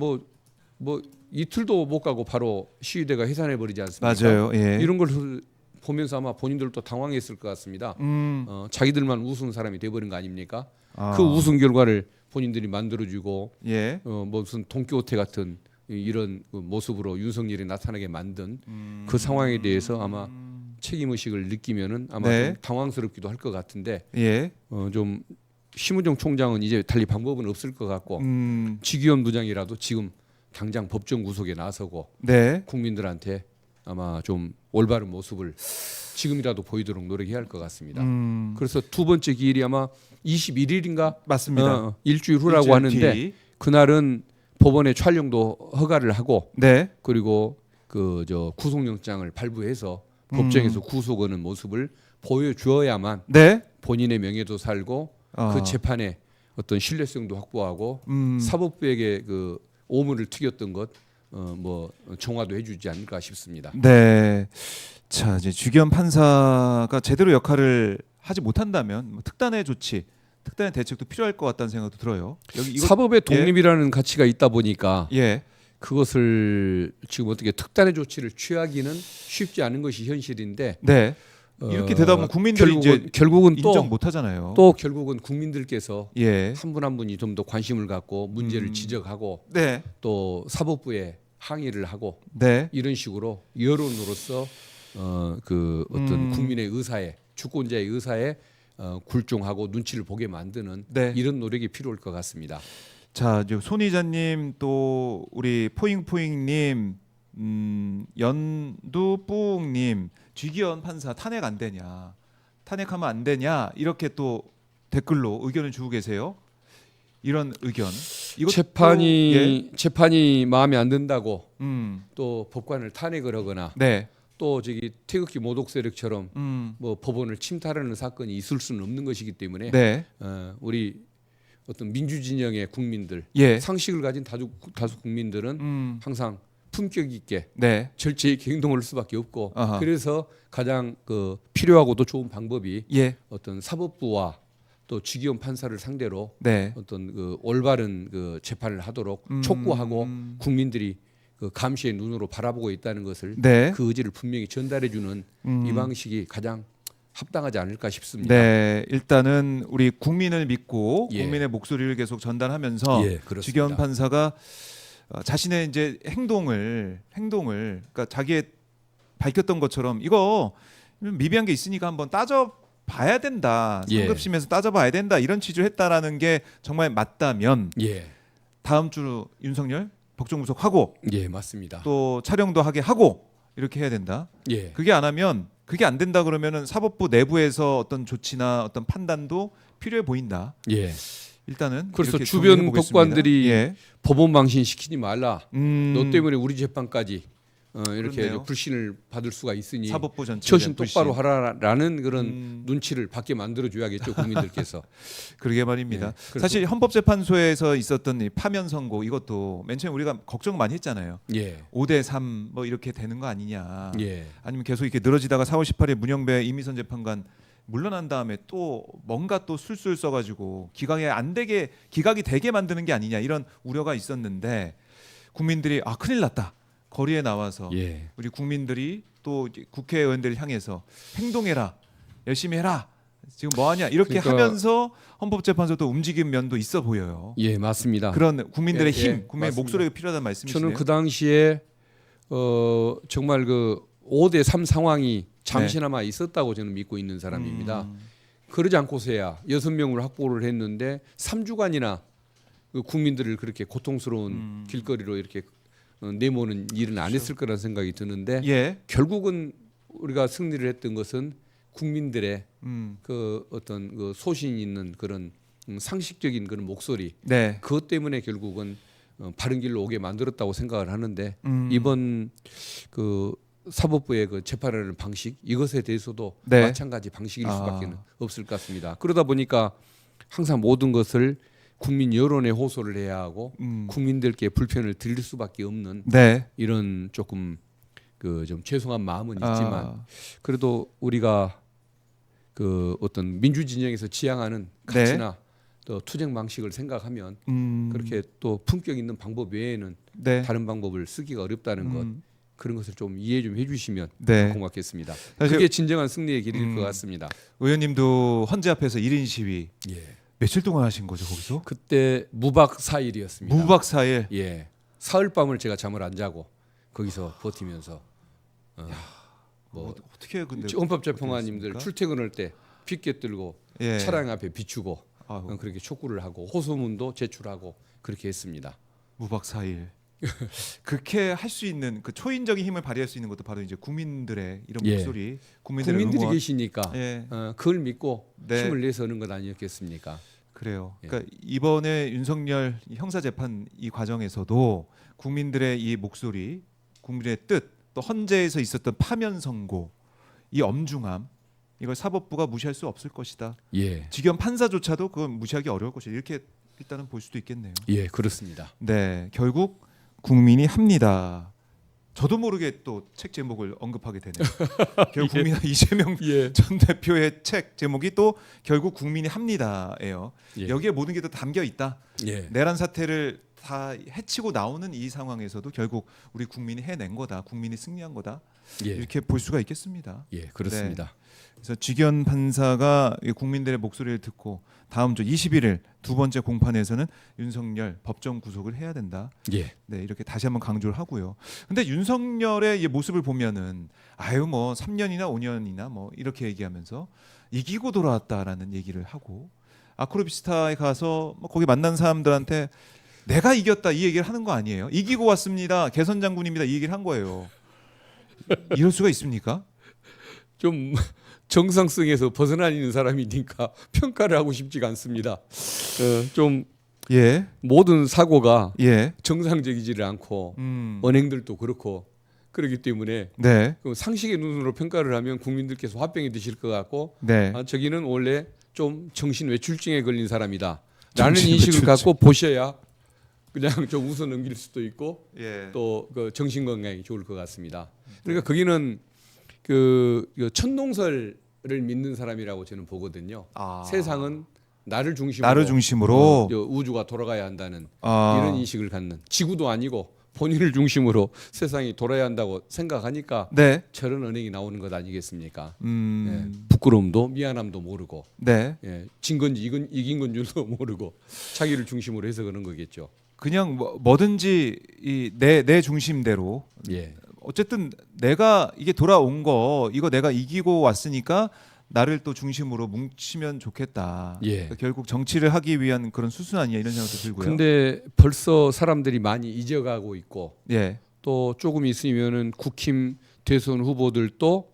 뭐 이틀도 못 가고 바로 시위대가 해산해 버리지 않습니까? 맞아요. 예. 이런 걸 보면서 아마 본인들도 당황했을 것 같습니다. 자기들만 우스운 사람이 돼버린 거 아닙니까? 아. 그 우승 결과를 본인들이 만들어주고 예. 무슨 돈키호테 같은 이런 그 모습으로 윤석열이 나타나게 만든 그 상황에 대해서 아마 책임 의식을 느끼면은 아마 네. 좀 당황스럽기도 할 것 같은데 예. 좀 심우정 총장은 이제 달리 방법은 없을 것 같고 지기현 부장이라도 지금 당장 법정 구속에 나서고 네. 국민들한테 아마 좀 올바른 모습을 지금이라도 보이도록 노력해야 할 것 같습니다. 그래서 두 번째 기일이 아마 21일인가 맞습니다. 일주일 후라고 일주일 하는데 뒤. 그날은 법원에 촬영도 허가를 하고 네. 그리고 그 저 구속영장을 발부해서 법정에서 구속하는 모습을 보여주어야만 네. 본인의 명예도 살고 그 재판의 어떤 신뢰성도 확보하고 사법부에게 그 오물을 튀겼던 것 뭐 정화도 해주지 않을까 싶습니다. 네. 자, 이제 주기현 판사가 제대로 역할을 하지 못한다면 뭐 특단의 조치, 특단의 대책도 필요할 것 같다는 생각도 들어요. 여기 이거 사법의 독립이라는 가치가 있다 보니까 예. 그것을 지금 어떻게 특단의 조치를 취하기는 쉽지 않은 것이 현실인데 네. 이렇게 되다 보면 국민들이 결국은 인정 못 하잖아요. 또 결국은 국민들께서 예. 한 분 한 분이 좀 더 관심을 갖고 문제를 지적하고 네. 또 사법부에 항의를 하고 네. 이런 식으로 여론으로서 그 어떤 국민의 의사에 주권자의 의사에 굴종하고 눈치를 보게 만드는 네. 이런 노력이 필요할 것 같습니다. 자, 이제 손이자님 또 우리 포잉포잉님, 연두뿡님, 쥐기현 판사 탄핵 안 되냐, 탄핵하면 안 되냐 이렇게 또 댓글로 의견을 주고 계세요. 이런 의견. 이것도 재판이 마음에 안 든다고 또 법관을 탄핵을 하거나 네. 또 저기 태극기 모독 세력처럼 음. 뭐 법원을 침탈하는 사건이 있을 수는 없는 것이기 때문에 네. 우리 어떤 민주 진영의 국민들 예. 상식을 가진 다수 국민들은 항상 품격 있게 네. 절제 있게 행동을 할 수밖에 없고 아하. 그래서 가장 그 필요하고도 좋은 방법이 예. 어떤 사법부와 또 주기현 판사를 상대로 네. 어떤 그 올바른 그 재판을 하도록 촉구하고 국민들이 그 감시의 눈으로 바라보고 있다는 것을 네. 그 의지를 분명히 전달해주는 이 방식이 가장 합당하지 않을까 싶습니다. 네, 일단은 우리 국민을 믿고 예. 국민의 목소리를 계속 전달하면서 예, 그렇습니다. 주기현 판사가 자신의 이제 행동을 그러니까 자기의 밝혔던 것처럼 이거 미비한 게 있으니까 한번 따져봐야 된다. 예. 상급심에서 따져봐야 된다. 이런 취지를 했다라는 게 정말 맞다면 예, 다음 주 윤석열 법정 구속하고 예, 맞습니다. 또 촬영도 하게 하고 이렇게 해야 된다. 예, 그게 안 된다 그러면은 사법부 내부에서 어떤 조치나 어떤 판단도 필요해 보인다. 예. 일단은 그래서 이렇게 주변 정리해 보겠습니다. 법관들이 예. 법원 방신 시키지 말라. 너 때문에 우리 재판까지 이렇게 그렇네요. 불신을 받을 수가 있으니 사법부 전체 처신 똑바로 하라라는 그런 눈치를 받게 만들어 줘야겠죠 국민들께서. 그러게 말입니다. 예, 그래서- 사실 헌법재판소에서 있었던 이 파면 선고 이것도 맨 처음에 우리가 걱정 많이 했잖아요. 예, 5대3 뭐 이렇게 되는 거 아니냐. 예, 아니면 계속 이렇게 늘어지다가 4월 18일 문영배 이미선 재판관 물러난 다음에 또 뭔가 또 술술 써가지고 기각이 되게 만드는 게 아니냐 이런 우려가 있었는데 국민들이 큰일 났다. 거리에 나와서 예. 우리 국민들이 또 이제 국회의원들 향해서 행동해라, 열심히 해라, 지금 뭐하냐 이렇게 그러니까- 하면서 헌법재판소도 움직인 면도 있어 보여요. 예, 맞습니다. 그런 국민들의 예, 힘, 예, 국민의 맞습니다. 목소리가 필요하다는 말씀이시네요. 저는 그 당시에 정말 그 5대3 상황이 잠시나마 있었다고 저는 믿고 있는 사람입니다. 그러지 않고서야 6명을 확보를 했는데 3주간이나 그 국민들을 그렇게 고통스러운 길거리로 이렇게 내모는 일은 안 했을 거라는 생각이 드는데 예, 결국은 우리가 승리를 했던 것은 국민들의 그 어떤 그 소신 있는 그런 상식적인 그런 목소리 네, 그것 때문에 결국은 바른 길로 오게 만들었다고 생각을 하는데 이번 그 사법부의 그 재판하는 방식 이것에 대해서도 네. 마찬가지 방식일 수밖에 없을 것 같습니다. 그러다 보니까 항상 모든 것을 국민 여론에 호소를 해야 하고 국민들께 불편을 드릴 수밖에 없는 네, 이런 조금 그 좀 죄송한 마음은 있지만 그래도 우리가 그 어떤 민주 진영에서 지향하는 네. 가치나 또 투쟁 방식을 생각하면 그렇게 또 품격 있는 방법 외에는 네. 다른 방법을 쓰기가 어렵다는 것, 그런 것을 좀 이해 좀 해주시면 네. 고맙겠습니다. 사실 그게 진정한 승리의 길일 것 같습니다. 의원님도 헌재 앞에서 1인 시위 예. 며칠 동안 하신 거죠 거기서? 그때 무박 4일이었습니다. 무박 4일. 예. 사흘 밤을 제가 잠을 안 자고 거기서 버티면서 뭐 어떻게 근데 헌법재판관님들 어떻게 출퇴근할 때 핏개 들고 예. 차량 앞에 비추고 아유, 그렇게 촉구를 하고 호소문도 제출하고 그렇게 했습니다. 무박 4일. 그렇게 할 수 있는 그 초인적인 힘을 발휘할 수 있는 것도 바로 이제 국민들의 이런 예. 목소리, 국민들의 국민들이 응원. 계시니까 예. 그걸 믿고 네. 힘을 내서 하는 것 아니었겠습니까? 그래요. 예. 그러니까 이번에 윤석열 형사 재판 이 과정에서도 국민들의 이 목소리, 국민의 뜻, 또 헌재에서 있었던 파면 선고, 이 엄중함, 이걸 사법부가 무시할 수 없을 것이다. 예, 직연 판사조차도 그건 무시하기 어려울 것이다. 이렇게 일단은 볼 수도 있겠네요. 예, 그렇습니다. 네, 결국 국민이 합니다. 저도 모르게 또 책 제목을 언급하게 되네요. 결국 국민 이재명 예, 전 대표의 책 제목이 또 결국 국민이 합니다예요. 예. 여기에 모든 게 다 담겨 있다. 예, 내란 사태를 다 해치고 나오는 이 상황에서도 결국 우리 국민이 해낸 거다. 국민이 승리한 거다. 예, 이렇게 볼 수가 있겠습니다. 예, 그렇습니다. 그래서 직연 판사가 이 국민들의 목소리를 듣고 다음 주 21일 두 번째 공판에서는 윤석열 법정 구속을 해야 된다. 예, 네, 이렇게 다시 한번 강조를 하고요. 근데 윤석열의 이 모습을 보면은 아유 뭐 3년이나 5년이나 뭐 이렇게 얘기하면서 이기고 돌아왔다라는 얘기를 하고 아크로비스타에 가서 뭐 거기 만난 사람들한테 내가 이겼다 이 얘기를 하는 거 아니에요. 이기고 왔습니다. 개선 장군입니다. 이 얘기를 한 거예요. 이럴 수가 있습니까? 좀 정상성에서 벗어나 있는 사람이니까 평가를 하고 싶지가 않습니다. 좀 예. 모든 사고가 예. 정상적이지를 않고 음. 언행들도 그렇고 그렇기 때문에 네. 그 상식의 눈으로 평가를 하면 국민들께서 화병이 드실 것 같고 네. 저기는 원래 좀 정신 외출증에 걸린 사람이다 라는 정신 인식을 외출증. 갖고 보셔야 그냥 좀 웃어 넘길 수도 있고 예. 또 그 정신 건강이 좋을 것 같습니다. 그러니까 거기는 그 천동설을 믿는 사람이라고 저는 보거든요. 아. 세상은 나를 중심으로, 나를 중심으로 우주가 돌아가야 한다는 아. 이런 인식을 갖는 지구도 아니고 본인을 중심으로 세상이 돌아야 한다고 생각하니까 네. 저런 언행이 나오는 것 아니겠습니까? 음. 예, 부끄러움도 미안함도 모르고 네. 예, 진 건지 이긴 건 줄도 모르고 자기를 중심으로 해서 그런 거겠죠. 그냥 뭐든지 이 내 중심대로 예, 어쨌든 내가 이게 돌아온 거 이거 내가 이기고 왔으니까 나를 또 중심으로 뭉치면 좋겠다. 예. 그러니까 결국 정치를 하기 위한 그런 수순 아니냐 이런 생각도 들고요. 근데 벌써 사람들이 많이 잊어가고 있고 예. 또 조금 있으면은 국힘 대선 후보들도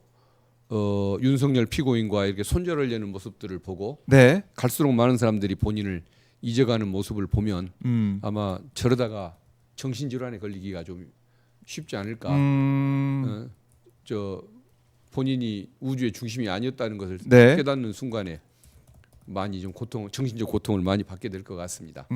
윤석열 피고인과 이렇게 손절하려는 모습들을 보고 네. 갈수록 많은 사람들이 본인을 잊어가는 모습을 보면 음. 아마 저러다가 정신질환에 걸리기가 좀 쉽지 않을까. 저 본인이 우주의 중심이 아니었다는 것을 네. 깨닫는 순간에 많이 좀 정신적 고통을 많이 받게 될 것 같습니다.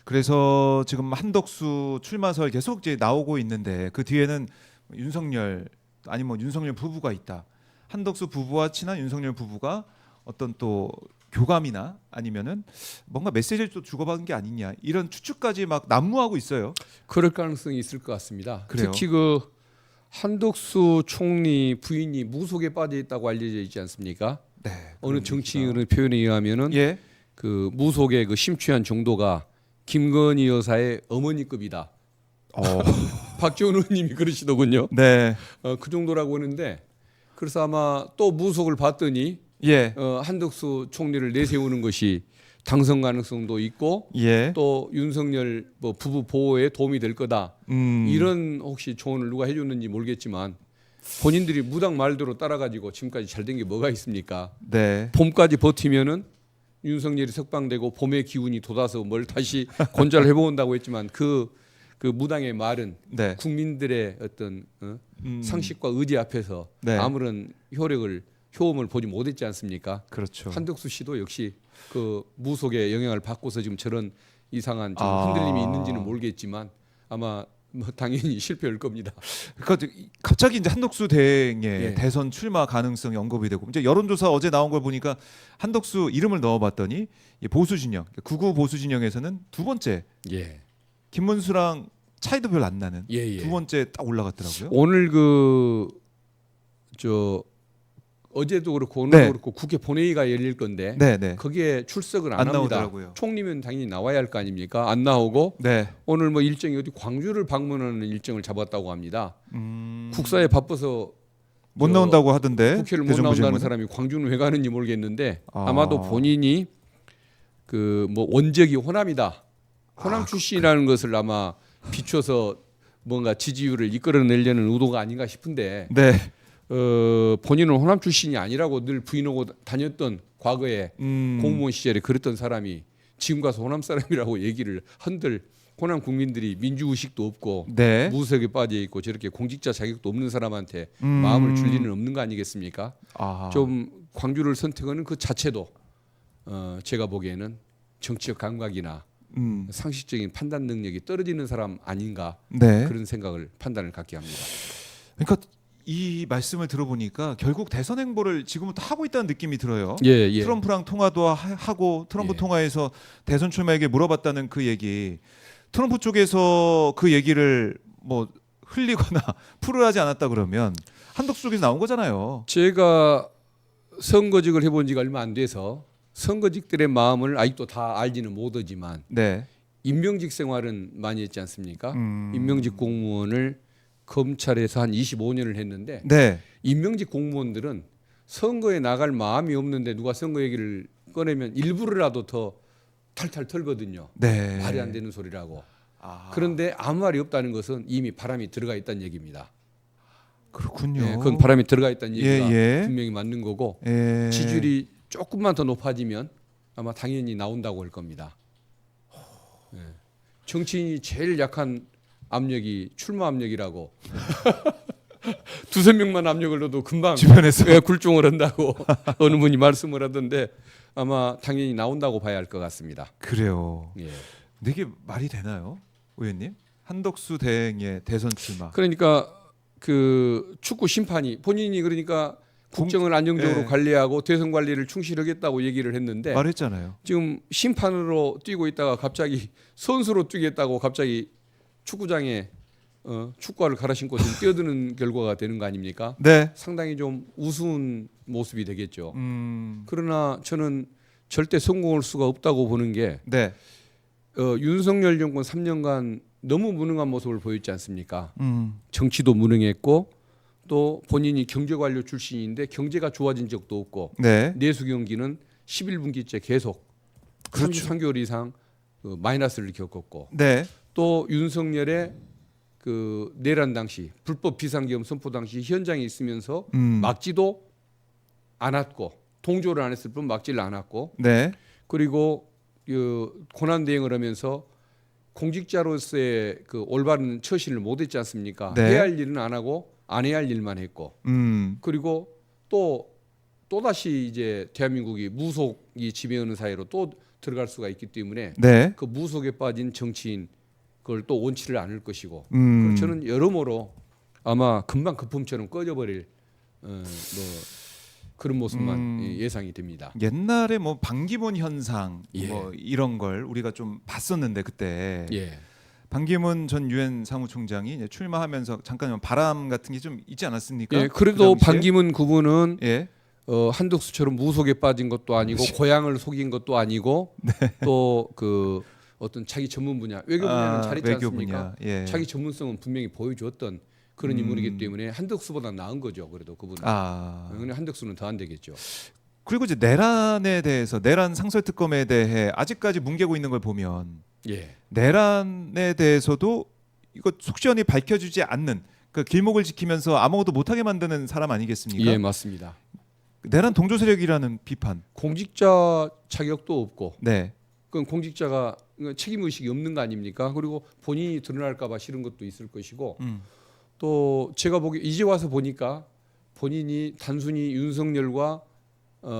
그래서 지금 한덕수 출마설 계속 이제 나오고 있는데 그 뒤에는 윤석열 아니면 윤석열 부부가 있다. 한덕수 부부와 친한 윤석열 부부가 어떤 또 교감이나 아니면은 뭔가 메시지를 또 주고받은 게 아니냐 이런 추측까지 막 난무하고 있어요. 그럴 가능성이 있을 것 같습니다. 그래요? 특히 그 한덕수 총리 부인이 무속에 빠져 있다고 알려져 있지 않습니까? 네. 어느 정치인의 표현에 의하면은 예. 그 무속의 그 심취한 정도가 김건희 여사의 어머니급이다. 박지원 의원님이 그러시더군요. 네. 그 정도라고 하는데 그래서 아마 또 무속을 봤더니 예. 한덕수 총리를 내세우는 것이 당선 가능성도 있고 예. 또 윤석열 뭐 부부 보호에 도움이 될 거다. 이런 혹시 조언을 누가 해줬는지 모르겠지만 본인들이 무당 말대로 따라가지고 지금까지 잘 된 게 뭐가 있습니까? 네. 봄까지 버티면은 윤석열이 석방되고 봄의 기운이 돋아서 뭘 다시 건자를 해본다고 했지만 그 무당의 말은 네. 국민들의 어떤 상식과 의지 앞에서 네. 아무런 효험을 보지 못했지 않습니까? 그렇죠. 한덕수 씨도 역시 그 무속의 영향을 받고서 지금 저런 이상한 좀 흔들림이 있는지는 모르겠지만 아마 뭐 당연히 실패할 겁니다. 그러니까 갑자기 이제 한덕수 대행의 예. 대선 출마 가능성이 언급이 되고 이제 여론조사 어제 나온 걸 보니까 한덕수 이름을 넣어봤더니 이 보수 진영, 극우 보수 진영에서는 두 번째 예. 김문수랑 차이도 별로 안 나는 예, 예. 두 번째 딱 올라갔더라고요. 오늘 어제도 그렇고 오늘도 네. 그렇고 국회 본회의가 열릴 건데 네. 거기에 출석을 안 안 합니다. 나오더라고요. 총리면 당연히 나와야 할 거 아닙니까? 안 나오고 네. 오늘 뭐 일정이 어디 광주를 방문하는 일정을 잡았다고 합니다. 음... 국사에 바빠서 못 나온다고 하던데 국회를 못 대정부 나온다는 질문은? 사람이 광주는 왜 가는지 모르겠는데 아. 아마도 본인이 그 뭐 원적이 호남이다. 호남 출신이라는 것을 아마 비춰서 뭔가 지지율을 이끌어내려는 의도가 아닌가 싶은데 네. 본인은 호남 출신이 아니라고 늘 부인하고 다녔던 과거에 공무원 시절에 그랬던 사람이 지금 가서 호남 사람이라고 얘기를 한들 호남 국민들이 민주의식도 없고 네. 무색에 빠져 있고 저렇게 공직자 자격도 없는 사람한테 마음을 줄 리는 없는 거 아니겠습니까? 아. 좀 광주를 선택하는 그 자체도 제가 보기에는 정치적 감각이나 상식적인 판단 능력이 떨어지는 사람 아닌가 네. 그런 생각을 판단을 갖게 합니다. 그러니까 이 말씀을 들어보니까 결국 대선 행보를 지금부터 하고 있다는 느낌이 들어요. 예. 트럼프랑 통화도 하고 트럼프 예. 통화에서 대선 출마에게 물어봤다는 그 얘기. 트럼프 쪽에서 그 얘기를 뭐 흘리거나 풀을 하지 않았다 그러면 한덕수 쪽에서 나온 거잖아요. 제가 선거직을 해본 지가 얼마 안 돼서 선거직들의 마음을 아직도 다 알지는 못하지만 네. 임명직 생활은 많이 했지 않습니까? 임명직 공무원을 검찰에서 한 25년을 했는데 네. 임명직 공무원들은 선거에 나갈 마음이 없는데 누가 선거 얘기를 꺼내면 일부러라도 더 탈탈 털거든요. 네. 말이 안 되는 소리라고. 아, 그런데 아무 말이 없다는 것은 이미 바람이 들어가 있다는 얘기입니다. 그렇군요. 네, 그건 바람이 들어가 있다는 얘기가 예. 분명히 맞는 거고 예. 지지율이 조금만 더 높아지면 아마 당연히 나온다고 할 겁니다. 네. 정치인이 제일 약한 압력이 출마 압력이라고. 두세 명만 압력을 넣어도 금방 주변에서 굴종을 한다고 어느 분이 말씀을 하던데 아마 당연히 나온다고 봐야 할 것 같습니다. 그래요. 예. 근데 이게 말이 되나요, 의원님? 한덕수 대행의 대선 출마. 그러니까 그 축구 심판이 본인이 그러니까 국정을 안정적으로 예. 관리하고 대선 관리를 충실하겠다고 얘기를 했는데 말했잖아요. 지금 심판으로 뛰고 있다가 갑자기 선수로 뛰겠다고 갑자기 축구장에 축구화를 갈아 신고 지금 뛰어드는 결과가 되는 거 아닙니까? 네. 상당히 좀 우스운 모습이 되겠죠. 음. 그러나 저는 절대 성공할 수가 없다고 보는 게 네. 윤석열 정권 3년간 너무 무능한 모습을 보였지 않습니까? 음. 정치도 무능했고 또 본인이 경제관료 출신인데 경제가 좋아진 적도 없고 네. 내수 경기는 11분기째 계속 그렇죠. 33개월 이상 그 마이너스를 겪었고 네. 또 윤석열의 그 내란 당시 불법 비상계엄 선포 당시 현장에 있으면서 막지도 않았고 동조를 안 했을 뿐 막지를 않았고 네. 그리고 그 고난 대행을 하면서 공직자로서의 그 올바른 처신을 못했지 않습니까? 네. 해야 할 일은 안 하고 안 해야 할 일만 했고 그리고 또 다시 이제 대한민국이 무속이 지배하는 사회로 또 들어갈 수가 있기 때문에 네. 그 무속에 빠진 정치인 그걸 또 원치를 않을 것이고 저는 여러모로 아마 금방 거품처럼 꺼져버릴 뭐 그런 모습만 예상이 됩니다. 옛날에 뭐 반기문 현상 예. 뭐 이런 걸 우리가 좀 봤었는데 그때 예. 반기문 전 유엔 사무총장이 이제 출마하면서 잠깐 바람 같은 게 좀 있지 않았습니까? 예, 그래도 그 당시에? 반기문 구분은 예. 한덕수처럼 무속에 빠진 것도 아니고 고향을 속인 것도 아니고 또 그 어떤 자기 전문 분야 외교 분야는 잘했지 외교 않습니까? 분야. 예. 자기 전문성은 분명히 보여줬던 그런 인물이기 때문에 한덕수보다 나은 거죠. 그래도 그분은. 근데 한덕수는 더 안 되겠죠. 그리고 이제 내란에 대해서 내란 상설 특검에 대해 아직까지 뭉개고 있는 걸 보면 예. 내란에 대해서도 이거 속 시원히 밝혀주지 않는 그 길목을 지키면서 아무것도 못하게 만드는 사람 아니겠습니까? 예, 맞습니다. 내란 동조 세력이라는 비판. 공직자 자격도 없고 네. 그건 공직자가 책임 의식이 없는 거 아닙니까? 그리고 본인이 드러날까봐 싫은 것도 있을 것이고 또 제가 보기 이제 와서 보니까 본인이 단순히 윤석열과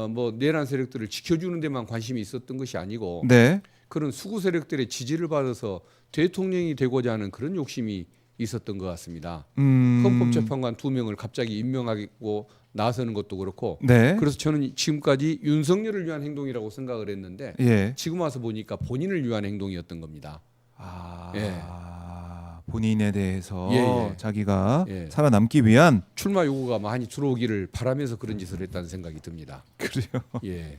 뭐 내란 세력들을 지켜주는 데만 관심이 있었던 것이 아니고 네. 그런 수구 세력들의 지지를 받아서 대통령이 되고자 하는 그런 욕심이 있었던 것 같습니다. 음. 헌법재판관 2명을 갑자기 임명하고 나서는 것도 그렇고 네. 그래서 저는 지금까지 윤석열을 위한 행동이라고 생각을 했는데 예. 지금 와서 보니까 본인을 위한 행동이었던 겁니다. 아. 예. 본인에 대해서 예, 예. 자기가 예. 살아남기 위한 출마 요구가 많이 들어오기를 바라면서 그런 짓을 했다는 생각이 듭니다. 그래요. 예.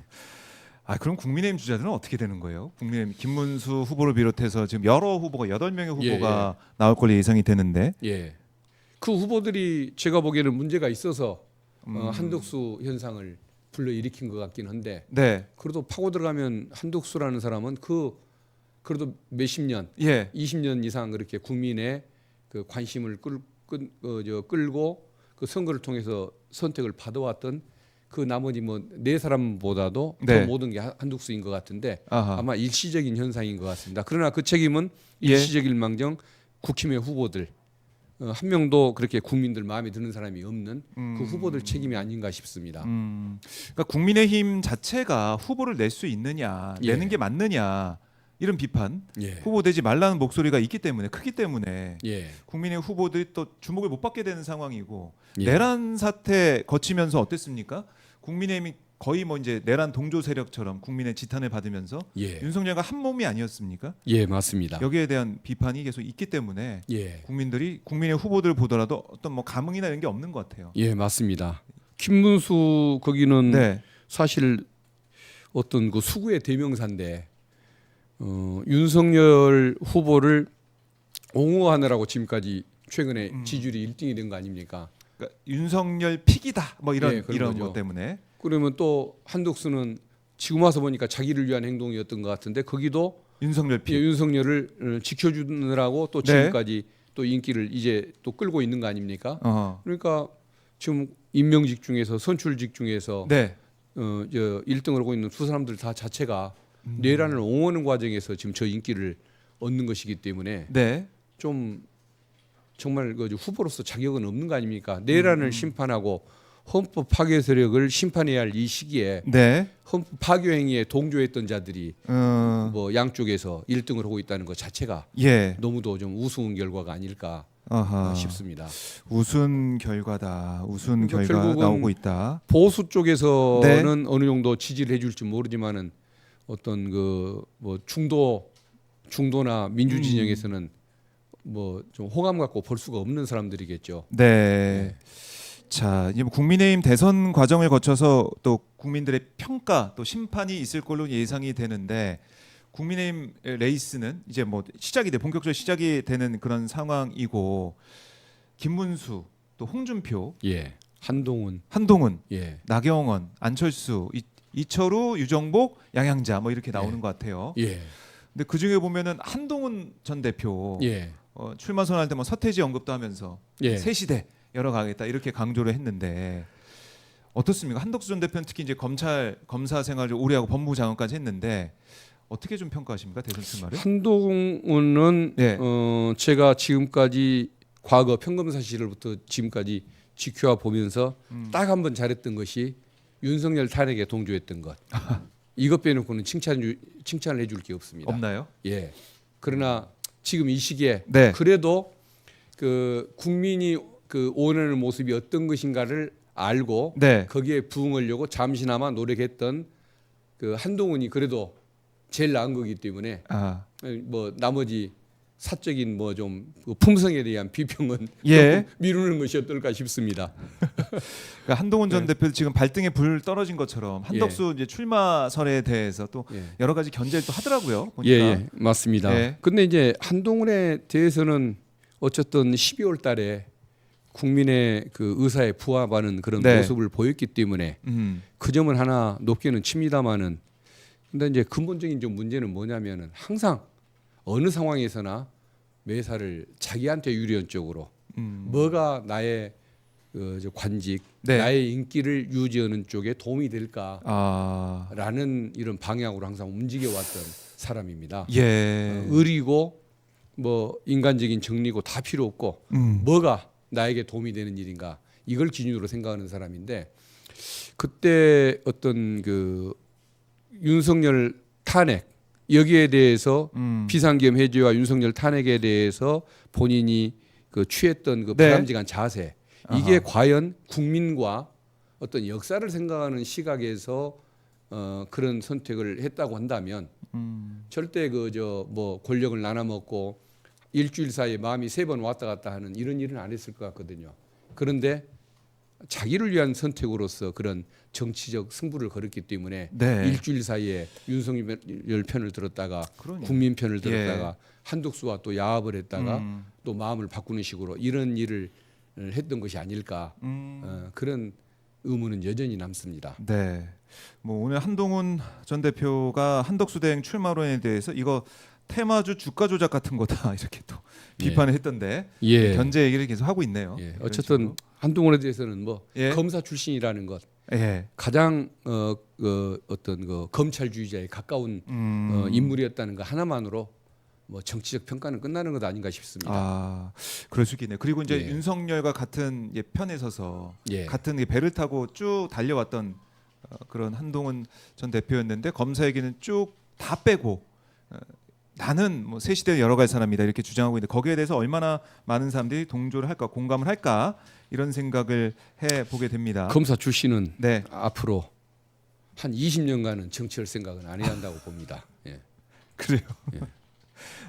아, 그럼 국민의힘 주자들은 어떻게 되는 거예요? 국민의힘 김문수 후보를 비롯해서 지금 여러 후보가 8명의 후보가 나올 걸로 예상이 되는데. 예. 그 후보들이 제가 보기에는 문제가 있어서 한덕수 현상을 불러일으킨 것 같긴 한데 네. 그래도 파고 들어가면 한덕수라는 사람은 그래도 몇십 년, 예. 20년 이상 그렇게 국민의 그 관심을 끌고 그 선거를 통해서 선택을 받아왔던 그 나머지 뭐 네 사람보다도 네. 더 모든 게 한덕수인 것 같은데 아하. 아마 일시적인 현상인 것 같습니다. 그러나 그 책임은 예. 일시적일망정 국힘의 후보들 한 명도 그렇게 국민들 마음에 드는 사람이 없는 그 후보들 책임이 아닌가 싶습니다. 그러니까 국민의힘 자체가 후보를 낼 수 있느냐, 예. 내는 게 맞느냐 이런 비판, 예. 후보 되지 말라는 목소리가 있기 때문에 크기 때문에 예. 국민의 후보들이 또 주목을 못 받게 되는 상황이고 예. 내란 사태 거치면서 어땠습니까? 국민의힘이 거의 뭐 이제 내란 동조 세력처럼 국민의 지탄을 받으면서 예. 윤석열과 한 몸이 아니었습니까? 예, 맞습니다. 여기에 대한 비판이 계속 있기 때문에 예. 국민들이 국민의 후보들 보더라도 어떤 뭐 감흥이나 이런 게 없는 것 같아요. 예, 맞습니다. 김문수 거기는 네. 사실 어떤 그 수구의 대명사인데 윤석열 후보를 옹호하느라고 지금까지 최근에 지지율이 1등이 된 거 아닙니까? 그러니까 윤석열 픽이다 뭐 이런 예, 그런 이런 거죠. 것 때문에 그러면 또 한덕수는 지금 와서 보니까 자기를 위한 행동이었던 것 같은데 거기도 윤석열 픽. 윤석열을 지켜주느라고 또 네. 지금까지 또 인기를 이제 또 끌고 있는 거 아닙니까? 그러니까 지금 임명직 중에서 선출직 중에서 네. 저 1등을 하고 있는 두 사람들 다 자체가 내란을 옹호하는 과정에서 지금 저 인기를 얻는 것이기 때문에 네. 좀 정말 그 후보로서 자격은 없는 거 아닙니까? 내란을 심판하고 헌법 파괴 세력을 심판해야 할 이 시기에 네. 헌법 파괴 행위에 동조했던 자들이 뭐 양쪽에서 1등을 하고 있다는 것 자체가 예. 너무도 좀 우스운 결과가 아닐까 아하. 싶습니다. 우스운 결과다. 우스운 그러니까 결과 결국은 나오고 있다. 보수 쪽에서는 네. 어느 정도 지지를 해줄지 모르지만은 어떤 그 뭐 중도나 민주 진영에서는 뭐 좀 호감 갖고 볼 수가 없는 사람들이겠죠. 네. 자, 이제 뭐 국민의힘 대선 과정을 거쳐서 또 국민들의 평가 또 심판이 있을 걸로 예상이 되는데 국민의힘 레이스는 이제 뭐 본격적으로 시작이 되는 그런 상황이고 김문수 또 홍준표, 예. 한동훈, 한동훈, 예. 나경원, 안철수, 이철우, 유정복, 양양자 뭐 이렇게 나오는 것 같아요. 예. 근데 그 중에 보면은 한동훈 전 대표 예. 출마 선언할 때 뭐 서태지 언급도 하면서 예. 새 시대 열어가겠다 이렇게 강조를 했는데 어떻습니까? 한덕수 전 대표는 특히 이제 검사 생활을 오래 하고 법무부 장관까지 했는데 어떻게 좀 평가하십니까 대선 출마를? 한동훈은 네. 제가 지금까지 과거 평검사 시절부터 지금까지 지켜와 보면서 딱 한 번 잘했던 것이 윤석열 탄핵에 동조했던 것. 이것 빼놓고는 칭찬을 해줄 게 없습니다. 없나요? 예. 그러나 지금 이 시기에 네. 그래도 그 국민이 그 원하는 모습이 어떤 것인가를 알고 네. 거기에 부응하려고 잠시나마 노력했던 그 한동훈이 그래도 제일 나은 거기 때문에 뭐 나머지 사적인 뭐 좀 품성에 대한 비평은 예. 조금 미루는 것이 어떨까 싶습니다. 그러니까 한동훈 전 대표 지금 발등에 불 떨어진 것처럼 한덕수 이제 출마설에 대해서 또 예. 여러 가지 견제를 또 하더라고요. 보니까. 예, 맞습니다. 예. 근데 이제 한동훈에 대해서는 어쨌든 12월 달에 국민의 그 의사에 부합하는 그런 네. 모습을 보였기 때문에 그 점은 하나 높게는 칩니다마는 근데 이제 근본적인 좀 문제는 뭐냐면은 항상 어느 상황에서나 매사를 자기한테 유리한 쪽으로 뭐가 나의 저 관직, 네. 나의 인기를 유지하는 쪽에 도움이 될까라는 아. 이런 방향으로 항상 움직여왔던 사람입니다. 예. 의리고 뭐 인간적인 정리고 다 필요 없고 뭐가 나에게 도움이 되는 일인가 이걸 기준으로 생각하는 사람인데 그때 어떤 그 윤석열 탄핵 여기에 대해서 비상계엄 해제와 윤석열 탄핵에 대해서 본인이 그 취했던 그 네. 바람직한 자세 이게 아하. 과연 국민과 어떤 역사를 생각하는 시각에서 그런 선택을 했다고 한다면 절대 그 저 뭐 권력을 나눠 먹고 일주일 사이에 마음이 3번 왔다 갔다 하는 이런 일은 안 했을 것 같거든요. 그런데 자기를 위한 선택으로서 그런 정치적 승부를 걸었기 때문에 네. 일주일 사이에 윤석열 편을 들었다가 그러네요. 국민 편을 들었다가 예. 한독수와 또 야합을 했다가 또 마음을 바꾸는 식으로 이런 일을 했던 것이 아닐까 그런 의문은 여전히 남습니다. 네. 뭐 오늘 한동훈 전 대표가 한덕수 대행 출마론에 대해서 이거 테마주 주가 조작 같은 거다 이렇게 또 비판을 했던데 예. 견제 얘기를 계속 하고 있네요. 예. 이런 어쨌든 식으로. 한동훈에 대해서는 뭐 예. 검사 출신이라는 것 예. 가장 어떤 그 검찰주의자에 가까운 인물이었다는 거 하나만으로 뭐 정치적 평가는 끝나는 것 아닌가 싶습니다. 아, 그럴 수 있겠네요. 그리고 이제 예. 윤석열과 같은 편에 서서 예. 같은 배를 타고 쭉 달려왔던 그런 한동훈 전 대표였는데 검사 얘기는 쭉 다 빼고 나는 뭐 새 시대를 열어갈 사람이다 이렇게 주장하고 있는데 거기에 대해서 얼마나 많은 사람들이 동조를 할까 공감을 할까 이런 생각을 해보게 됩니다. 검사 출신은 네, 앞으로 한 20년간은 정치할 생각은 안 해야 한다고 봅니다. 예. 그래요. 예.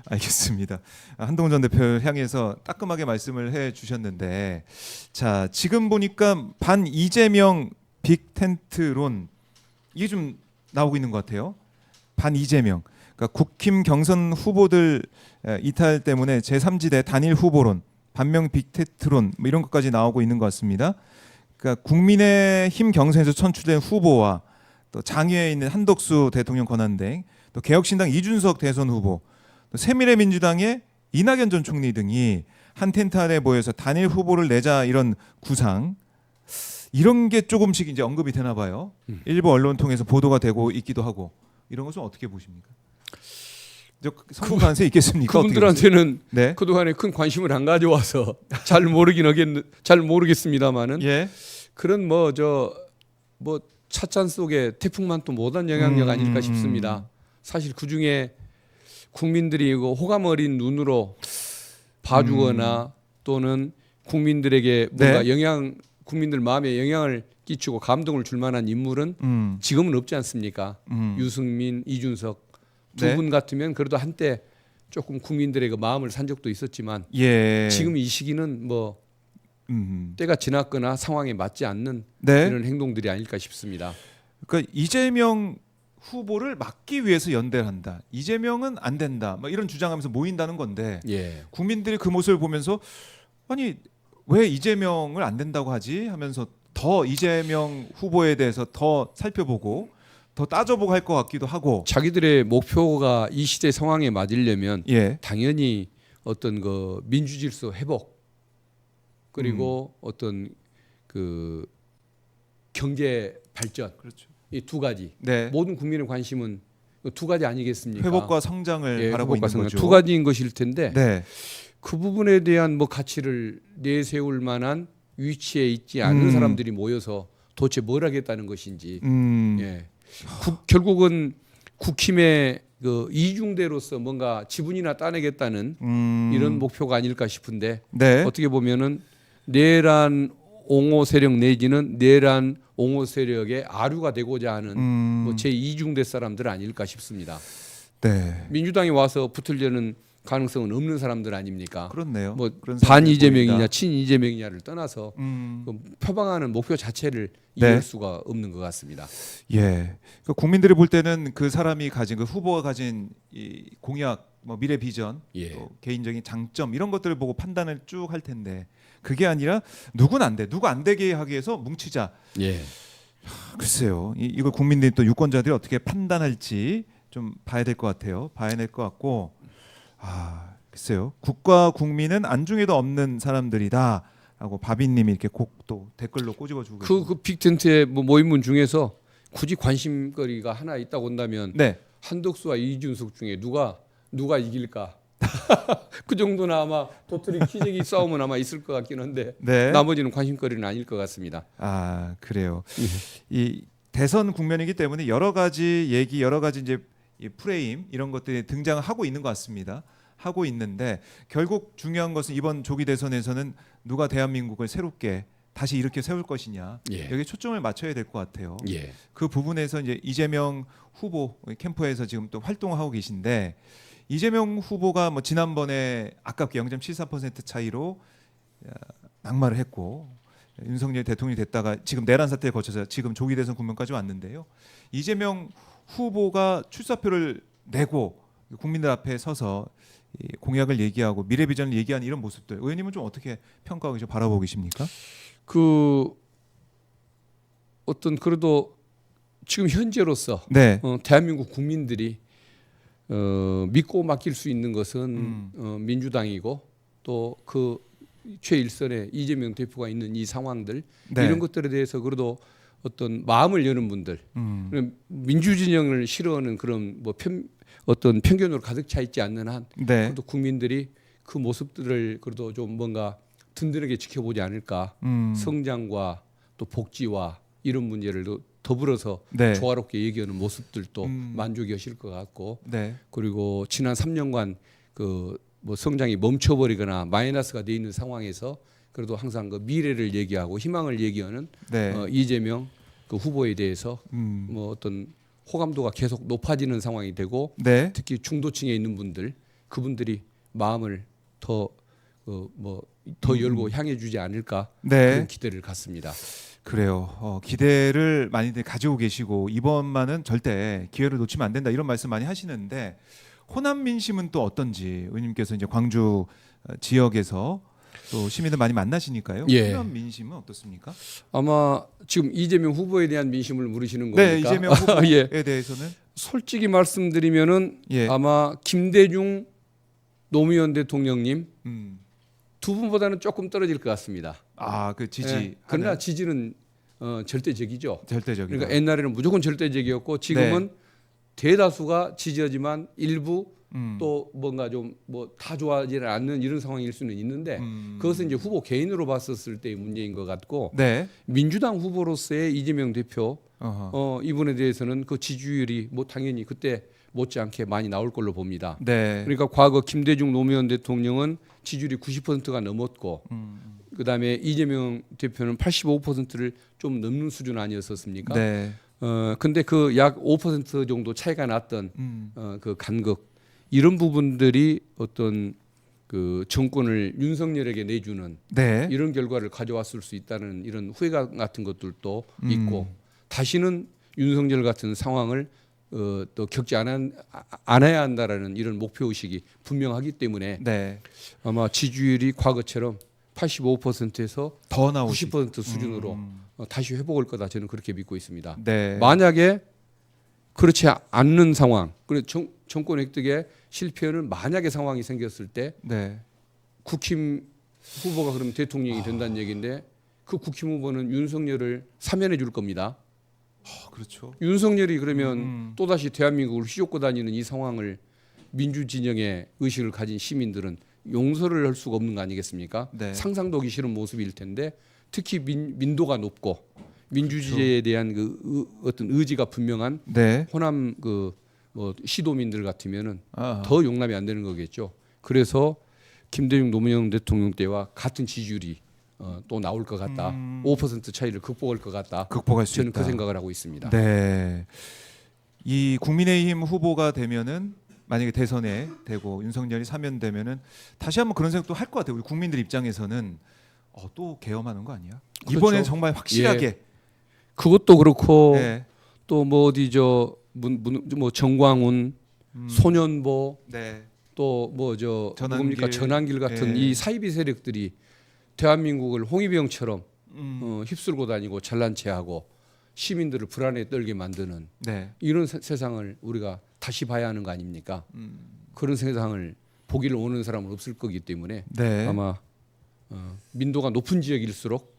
알겠습니다. 한동훈 전 대표를 향해서 따끔하게 말씀을 해주셨는데 자 지금 보니까 반 이재명 빅텐트론 이게 좀 나오고 있는 것 같아요. 반 이재명 그러니까 국힘 경선 후보들 이탈 때문에 제3지대 단일 후보론 반명 빅텐트론 뭐 이런 것까지 나오고 있는 것 같습니다. 그러니까 국민의힘 경선에서 선출된 후보와 또 장외에 있는 한덕수 대통령 권한대행 또 개혁신당 이준석 대선 후보 또 새미래민주당의 이낙연 전 총리 등이 한 텐트 안에 모여서 단일 후보를 내자 이런 구상 이런 게 조금씩 이제 언급이 되나 봐요. 일부 언론 통해서 보도가 되고 있기도 하고 이런 것은 어떻게 보십니까? 성부간세 있겠습니까? 그분들한테는 네. 그동안에 큰 관심을 안 가져와서 잘 모르겠습니다만은 예. 그런 뭐 찻잔 속에 태풍만 또 못한 영향력 아닐까 싶습니다. 사실 그 중에 국민들이 그 호감 어린 눈으로 봐주거나 또는 국민들에게 뭔가 네. 국민들 마음에 영향을 끼치고 감동을 줄 만한 인물은 지금은 없지 않습니까? 유승민, 이준석 두 네. 분 같으면 그래도 한때 조금 국민들의 그 마음을 산 적도 있었지만 예. 지금 이 시기는 뭐 때가 지났거나 상황에 맞지 않는 네. 이런 행동들이 아닐까 싶습니다. 그러니까 이재명 후보를 막기 위해서 연대를 한다. 이재명은 안 된다. 뭐 이런 주장하면서 모인다는 건데 예. 국민들이 그 모습을 보면서 아니 왜 이재명을 안 된다고 하지 하면서 더 이재명 후보에 대해서 더 살펴보고 더 따져보고 할 것 같기도 하고 자기들의 목표가 이 시대 상황에 맞으려면 예. 당연히 어떤 그 민주질서 회복 그리고 어떤 그 경제 발전 그렇죠. 이 두 가지 네. 모든 국민의 관심은 그 두 가지 아니겠습니까? 회복과 성장을 예, 바라고 회복과 있는 성장. 거죠. 두 가지인 것일 텐데 네. 그 부분에 대한 뭐 가치를 내세울 만한 위치에 있지 않은 사람들이 모여서 도대체 뭘 하겠다는 것인지 예. 결국은 국힘의 그 이중대로서 뭔가 지분이나 따내겠다는 이런 목표가 아닐까 싶은데 네. 어떻게 보면은 내란 옹호 세력 내지는 내란 옹호 세력의 아류가 되고자 하는 뭐 제2중대 사람들 아닐까 싶습니다. 네. 민주당이 와서 붙으려는 가능성은 없는 사람들 아닙니까? 그렇네요. 뭐 그런 반 사람들이 이재명이냐 보인다. 친 이재명이냐를 떠나서 그 표방하는 목표 자체를 네. 이해할 수가 없는 것 같습니다. 예. 그러니까 국민들이 볼 때는 그 사람이 가진 그 후보가 가진 이 공약, 뭐 미래 비전, 예. 또 개인적인 장점 이런 것들을 보고 판단을 쭉 할 텐데 그게 아니라 누군 안 돼, 누구 안 되게 하기 위해서 뭉치자. 예. 글쎄요. 이걸 국민들이 또 유권자들이 어떻게 판단할지 좀 봐야 될 것 같아요. 봐야 될 것 같고 글쎄요. 국가 국민은 안중에도 없는 사람들이다라고 바비님이 이렇게 또 댓글로 꼬집어주고 계십니다. 그 빅텐트의 뭐 모임문 중에서 굳이 관심거리가 하나 있다고 한다면 네. 한덕수와 이준석 중에 누가 이길까? 그 정도는 아마 도토리 키재기 싸움은 아마 있을 것 같긴 한데 네. 나머지는 관심거리는 아닐 것 같습니다. 아 그래요. 이 대선 국면이기 때문에 여러 가지 얘기, 여러 가지 이제 이 프레임 이런 것들이 등장하고 있는 것 같습니다. 하고 있는데 결국 중요한 것은 이번 조기 대선에서는 누가 대한민국을 새롭게 다시 이렇게 세울 것이냐 예. 여기 초점을 맞춰야 될 것 같아요. 예. 그 부분에서 이제 이재명 후보 캠프에서 지금 또 활동하고 계신데 이재명 후보가 뭐 지난번에 아깝게 0.74% 차이로 낙마를 했고 윤석열 대통령이 됐다가 지금 내란 사태에 거쳐서 지금 조기 대선 국면까지 왔는데요. 이재명 후보가 출사표를 내고 국민들 앞에 서서 이 공약을 얘기하고 미래 비전을 얘기하는 이런 모습들 의원님은 좀 어떻게 평가하고 계시고 바라보고 계십니까? 그 어떤 그래도 지금 현재로서 네. 대한민국 국민들이 믿고 맡길 수 있는 것은 민주당이고 또 그 최일선에 이재명 대표가 있는 이 상황들 네. 이런 것들에 대해서 그래도 어떤 마음을 여는 분들 민주진영을 싫어하는 그런 뭐 어떤 편견으로 가득 차 있지 않는 한 네. 그래도 국민들이 그 모습들을 그래도 좀 뭔가 든든하게 지켜보지 않을까. 성장과 또 복지와 이런 문제를 더불어서 네. 조화롭게 얘기하는 모습들도 만족이실 것 같고 네. 그리고 지난 3년간 그 뭐 성장이 멈춰버리거나 마이너스가 돼 있는 상황에서 그래도 항상 그 미래를 얘기하고 희망을 얘기하는 네. 이재명 그 후보에 대해서 뭐 어떤 호감도가 계속 높아지는 상황이 되고 네. 특히 중도층에 있는 분들 그분들이 마음을 더 열고 향해 주지 않을까 네. 그런 기대를 갖습니다. 그래요. 기대를 많이들 가지고 계시고 이번만은 절대 기회를 놓치면 안 된다 이런 말씀 많이 하시는데 호남 민심은 또 어떤지 의원님께서 이제 광주 지역에서 또 시민들 많이 만나시니까요. 예. 호남 민심은 어떻습니까? 아마 지금 이재명 후보에 대한 민심을 물으시는 네, 겁니까? 이재명 후보에 예. 대해서는 솔직히 말씀드리면은 예. 아마 김대중 노무현 대통령님 음. 두 분보다는 조금 떨어질 것 같습니다. 그 지지. 예. 그러나 지지는 절대적이죠. 절대적이다. 그러니까 옛날에는 무조건 절대적이었고 지금은 네. 대다수가 지지하지만 일부 음. 또 뭔가 좀 뭐 다 좋아하지는 않는 이런 상황일 수는 있는데 그것은 이제 후보 개인으로 봤었을 때의 문제인 것 같고 네. 민주당 후보로서의 이재명 대표 어허. 이분에 대해서는 그 지지율이 뭐 당연히 그때 못지않게 많이 나올 걸로 봅니다. 네. 그러니까 과거 김대중 노무현 대통령은 지지율이 90%가 넘었고 그다음에 이재명 대표는 85%를 좀 넘는 수준 아니었었습니까? 네. 근데 그 약 5% 정도 차이가 났던 그 간극 이런 부분들이 어떤 그 정권을 윤석열에게 내주는 네. 이런 결과를 가져왔을 수 있다는 이런 후회감 같은 것들도 있고 다시는 윤석열 같은 상황을 또 겪지 않아야 한다라는 이런 목표 의식이 분명하기 때문에 네. 아마 지지율이 과거처럼 85%에서 더 나오시. 90% 수준으로 다시 회복할 거다 저는 그렇게 믿고 있습니다. 네. 만약에 그렇지 않는 상황, 그리고 정권 획득에 실패하는 만약의 상황이 생겼을 때 네. 국힘 후보가 그럼 대통령이 된다는 얘기인데 그 국힘 후보는 윤석열을 사면해 줄 겁니다. 그렇죠. 윤석열이 그러면 또다시 대한민국을 휘젓고 다니는 이 상황을 민주 진영의 의식을 가진 시민들은 용서를 할 수가 없는 거 아니겠습니까? 네. 상상도 하기 싫은 모습일 텐데 특히 민도가 높고 민주주의에 대한 그 어떤 의지가 분명한 네. 호남 그 뭐 시도민들 같으면은 아하. 더 용납이 안 되는 거겠죠. 그래서 김대중 노무현 대통령 때와 같은 지지율이 또 나올 것 같다. 5% 차이를 극복할 것 같다. 극복할 수 저는 있다. 그 생각을 하고 있습니다. 네. 이 국민의힘 후보가 되면은 만약에 대선에 되고 윤석열이 사면되면은 다시 한번 그런 생각도 할 것 같아요. 우리 국민들 입장에서는 또 계엄하는 거 아니야? 그렇죠. 이번엔 정말 확실하게. 그것도 그렇고 네. 또 뭐 어디 뭐 정광훈, 소년보 네. 또 뭐 전환길. 누굽니까 전환길 같은 예. 이 사이비 세력들이 대한민국을 홍위병처럼 휩쓸고 다니고 잘난 체하고 시민들을 불안에 떨게 만드는 네. 이런 세상을 우리가 다시 봐야 하는 거 아닙니까? 그런 세상을 보기를 원하는 사람은 없을 거기 때문에 네. 아마 민도가 높은 지역일수록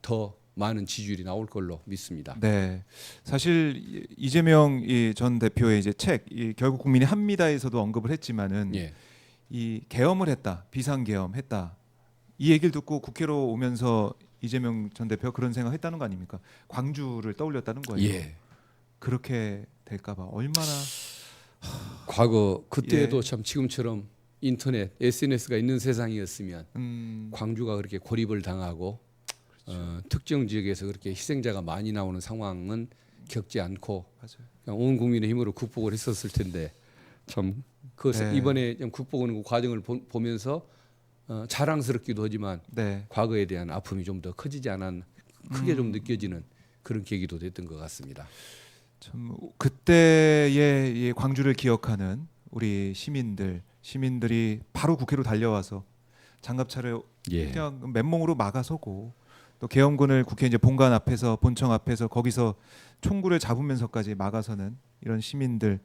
더 많은 지지율이 나올 걸로 믿습니다. 네, 사실 이재명 전 대표의 이제 책 결국 국민이 합니다에서도 언급을 했지만은 예. 이 계엄을 했다, 비상계엄했다 이 얘기를 듣고 국회로 오면서 이재명 전 대표 그런 생각했다는 거 아닙니까? 광주를 떠올렸다는 거예요. 예. 그렇게 될까봐 얼마나 과거 그때도 예. 참 지금처럼 인터넷, SNS가 있는 세상이었으면 광주가 그렇게 고립을 당하고 특정 지역에서 그렇게 희생자가 많이 나오는 상황은 겪지 않고 맞아요. 그냥 온 국민의 힘으로 극복을 했었을 텐데 참 그 네. 이번에 좀 극복하는 그 과정을 보면서 자랑스럽기도 하지만 네. 과거에 대한 아픔이 좀 더 커지지 않았나 크게 좀 느껴지는 그런 계기도 됐던 것 같습니다. 참 그때의 이 광주를 기억하는 우리 시민들이 바로 국회로 달려와서 장갑차를 예. 그냥 맨몸으로 막아서고 또 계엄군을 국회 이제 본관 앞에서 본청 앞에서 거기서 총구를 잡으면서까지 막아서는 이런 시민들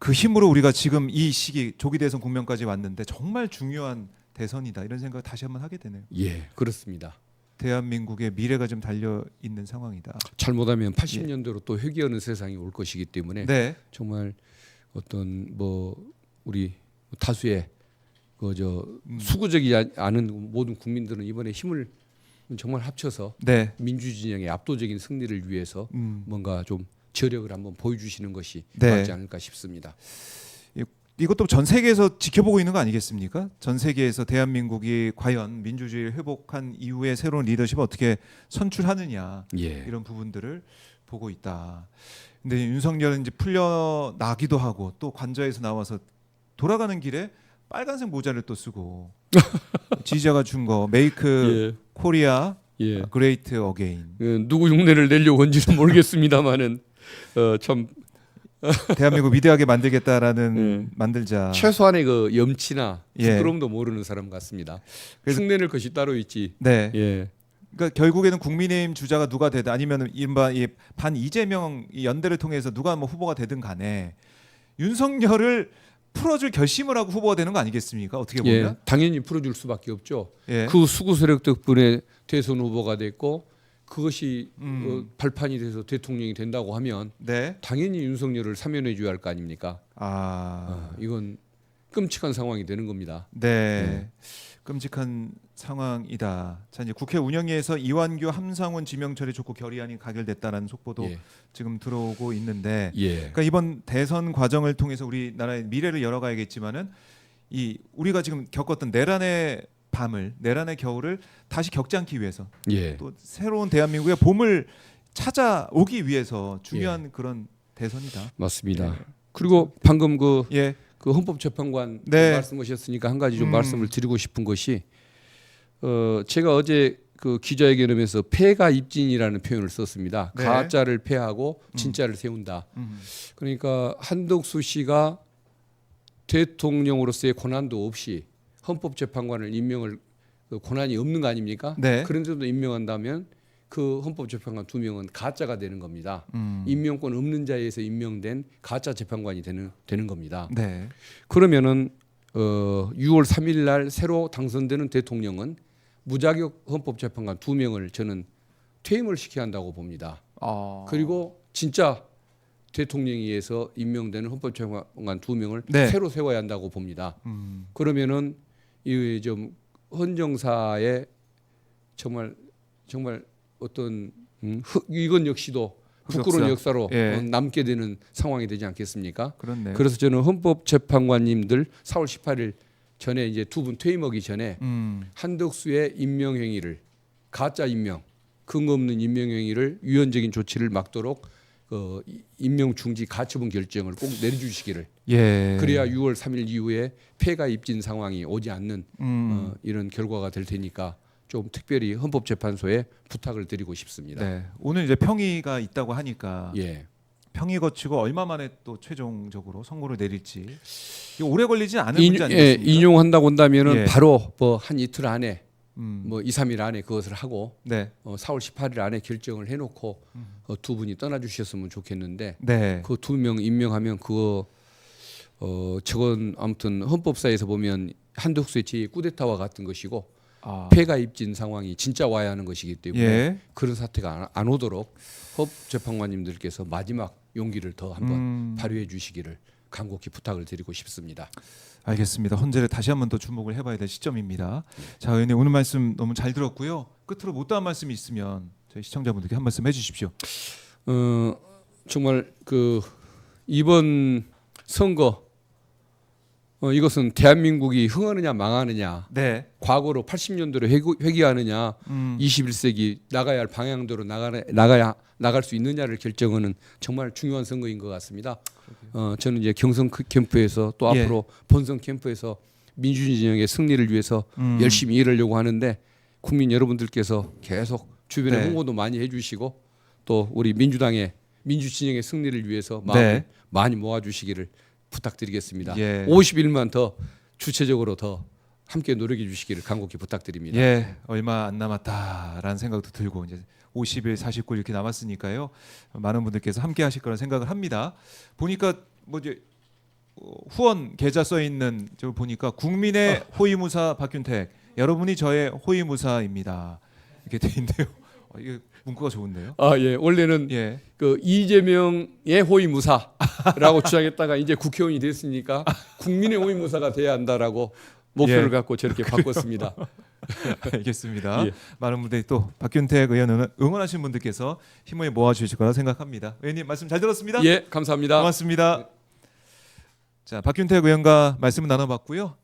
그 힘으로 우리가 지금 이 시기 조기 대선 국면까지 왔는데 정말 중요한 대선이다 이런 생각 다시 한번 하게 되네요. 예, 그렇습니다. 대한민국의 미래가 좀 달려 있는 상황이다. 잘못하면 80년대로 또 회귀하는 세상이 올 것이기 때문에 네. 정말 어떤 뭐 우리 다수의 그저 수구적이지 않은 모든 국민들은 이번에 힘을 정말 합쳐서 네. 민주진영의 압도적인 승리를 위해서 뭔가 좀 저력을 한번 보여주시는 것이 네. 맞지 않을까 싶습니다. 이것도 전 세계에서 지켜보고 있는 거 아니겠습니까? 전 세계에서 대한민국이 과연 민주주의를 회복한 이후에 새로운 리더십을 어떻게 선출하느냐 예. 이런 부분들을 보고 있다. 근데 윤석열은 이제 풀려나기도 하고 또 관저에서 나와서 돌아가는 길에 빨간색 모자를 또 쓰고 지지자가 준 거 메이크 코리아 예. 그레이트 어게인 누구 흉내를 내려고 한지는 모르겠습니다만은 참 대한민국 위대하게 만들겠다라는 만들자 최소한의 그 염치나 예. 부끄러움도 모르는 사람 같습니다. 그래서- 흉내낼 것이 따로 있지. 네. 예. 그러니까 결국에는 국민의힘 주자가 누가 되든 아니면 이른바 이 반 이재명 이 연대를 통해서 누가 뭐 후보가 되든 간에 윤석열을 풀어줄 결심을 하고 후보가 되는 거 아니겠습니까? 어떻게 예. 보면 당연히 풀어줄 수밖에 없죠. 예. 그 수구 세력 덕분에 대선 후보가 됐고 그것이 발판이 돼서 대통령이 된다고 하면 네. 당연히 윤석열을 사면해 줘야 할 거 아닙니까? 아, 이건 끔찍한 상황이 되는 겁니다. 네. 끔찍한 상황이다. 자 이제 국회 운영위에서 이완규, 함상훈 지명 처리 촉구 결의안이 가결됐다라는 속보도 예. 지금 들어오고 있는데, 예. 그러니까 이번 대선 과정을 통해서 우리나라의 미래를 열어가야겠지만은 이 우리가 지금 겪었던 내란의 밤을, 내란의 겨울을 다시 겪지 않기 위해서 예. 또 새로운 대한민국의 봄을 찾아오기 위해서 중요한 그런 대선이다. 맞습니다. 예. 그리고 방금 그 예. 헌법재판관 네. 말씀하셨으니까 한 가지 좀 말씀을 드리고 싶은 것이 제가 어제 그 기자회견하면서 폐가 입진이라는 표현을 썼습니다. 네. 가짜를 폐하고 진짜를 세운다. 그러니까 한덕수 씨가 대통령으로서의 권한도 없이 헌법재판관을 임명을 그 권한이 없는 거 아닙니까? 네. 그런데도 임명한다면 그 헌법재판관 2명은 가짜가 되는 겁니다. 임명권 없는 자리에서 임명된 가짜 재판관이 되는 겁니다. 네. 그러면은 6월 3일 날 새로 당선되는 대통령은 무자격 헌법재판관 2명을 저는 퇴임을 시켜야 한다고 봅니다. 그리고 진짜 대통령에 의해서 임명되는 헌법재판관 2명을 네. 새로 세워야 한다고 봅니다. 그러면은 이 좀 헌정사의 정말 어떤 이건 역시도 부끄러운 역사로 예. 남게 되는 상황이 되지 않겠습니까? 그렇네요. 그래서 저는 헌법재판관님들 4월 18일 전에 이제 두 분 퇴임하기 전에 한덕수의 임명행위를 가짜 임명, 근거 없는 임명행위를 유연적인 조치를 막도록 임명 중지 가처분 결정을 꼭 내려주시기를. 예. 그래야 6월 3일 이후에 폐가 입진 상황이 오지 않는 이런 결과가 될 테니까 좀 특별히 헌법재판소에 부탁을 드리고 싶습니다. 네. 오늘 이제 평의가 있다고 하니까 예. 평의 거치고 얼마 만에 또 최종적으로 선고를 내릴지 이게 오래 걸리진 않은 문제 아니겠습니까? 인용한다고 한다면은 예. 바로 뭐 한 이틀 안에 음. 뭐 2, 3일 안에 그것을 하고 네. 4월 18일 안에 결정을 해놓고 두 분이 떠나주셨으면 좋겠는데 네. 그 2명 임명하면 그거 저건 아무튼 헌법사에서 보면 한덕수의 제 쿠데타와 같은 것이고 폐가 입진 상황이 진짜 와야 하는 것이기 때문에 예. 그런 사태가 안 오도록 헌법재판관님들께서 마지막 용기를 더 한번 발휘해 주시기를 간곡히 부탁을 드리고 싶습니다. 알겠습니다. 헌재를 다시 한번 더 주목을 해봐야 될 시점입니다. 자, 의원님 오늘 말씀 너무 잘 들었고요. 끝으로 못다한 말씀이 있으면 저희 시청자분들께 한 말씀 해주십시오. 정말 그 이번 선거 이것은 대한민국이 흥하느냐 망하느냐, 네. 과거로 80년도로 회귀하느냐, 21세기 나가야 할 방향대로 나갈 수 있느냐를 결정하는 정말 중요한 선거인 것 같습니다. 저는 이제 경선 캠프에서 또 예. 앞으로 본선 캠프에서 민주주의 진영의 승리를 위해서 열심히 일하려고 하는데 국민 여러분들께서 계속 주변에 네. 홍보도 많이 해주시고 또 우리 민주당의 민주 진영의 승리를 위해서 마음을 네. 많이 모아주시기를 부탁드리겠습니다. 예. 50일만 더 주체적으로 더 함께 노력해 주시기를 간곡히 부탁드립니다. 예, 얼마 안 남았다라는 생각도 들고 이제 50일, 49일 이렇게 남았으니까요. 많은 분들께서 함께 하실 거라는 생각을 합니다. 보니까 뭐 이제 후원 계좌 써 있는 저 보니까 국민의 호위무사 박균택, 여러분이 저의 호위무사입니다. 이렇게 돼 있는데요. 이게 문구가 좋은데요. 예, 원래는 예. 그 이재명의 호위무사라고 주장했다가 이제 국회의원이 됐으니까 국민의 호위무사가 돼야 한다라고 목표를 예. 갖고 저렇게 바꿨습니다. 알겠습니다. 예. 많은 분들이 또 박균택 의원을 응원하시는 분들께서 힘을 모아 주실 거라 생각합니다. 의원님 말씀 잘 들었습니다. 예, 감사합니다. 고맙습니다. 자, 박균택 의원과 말씀을 나눠봤고요.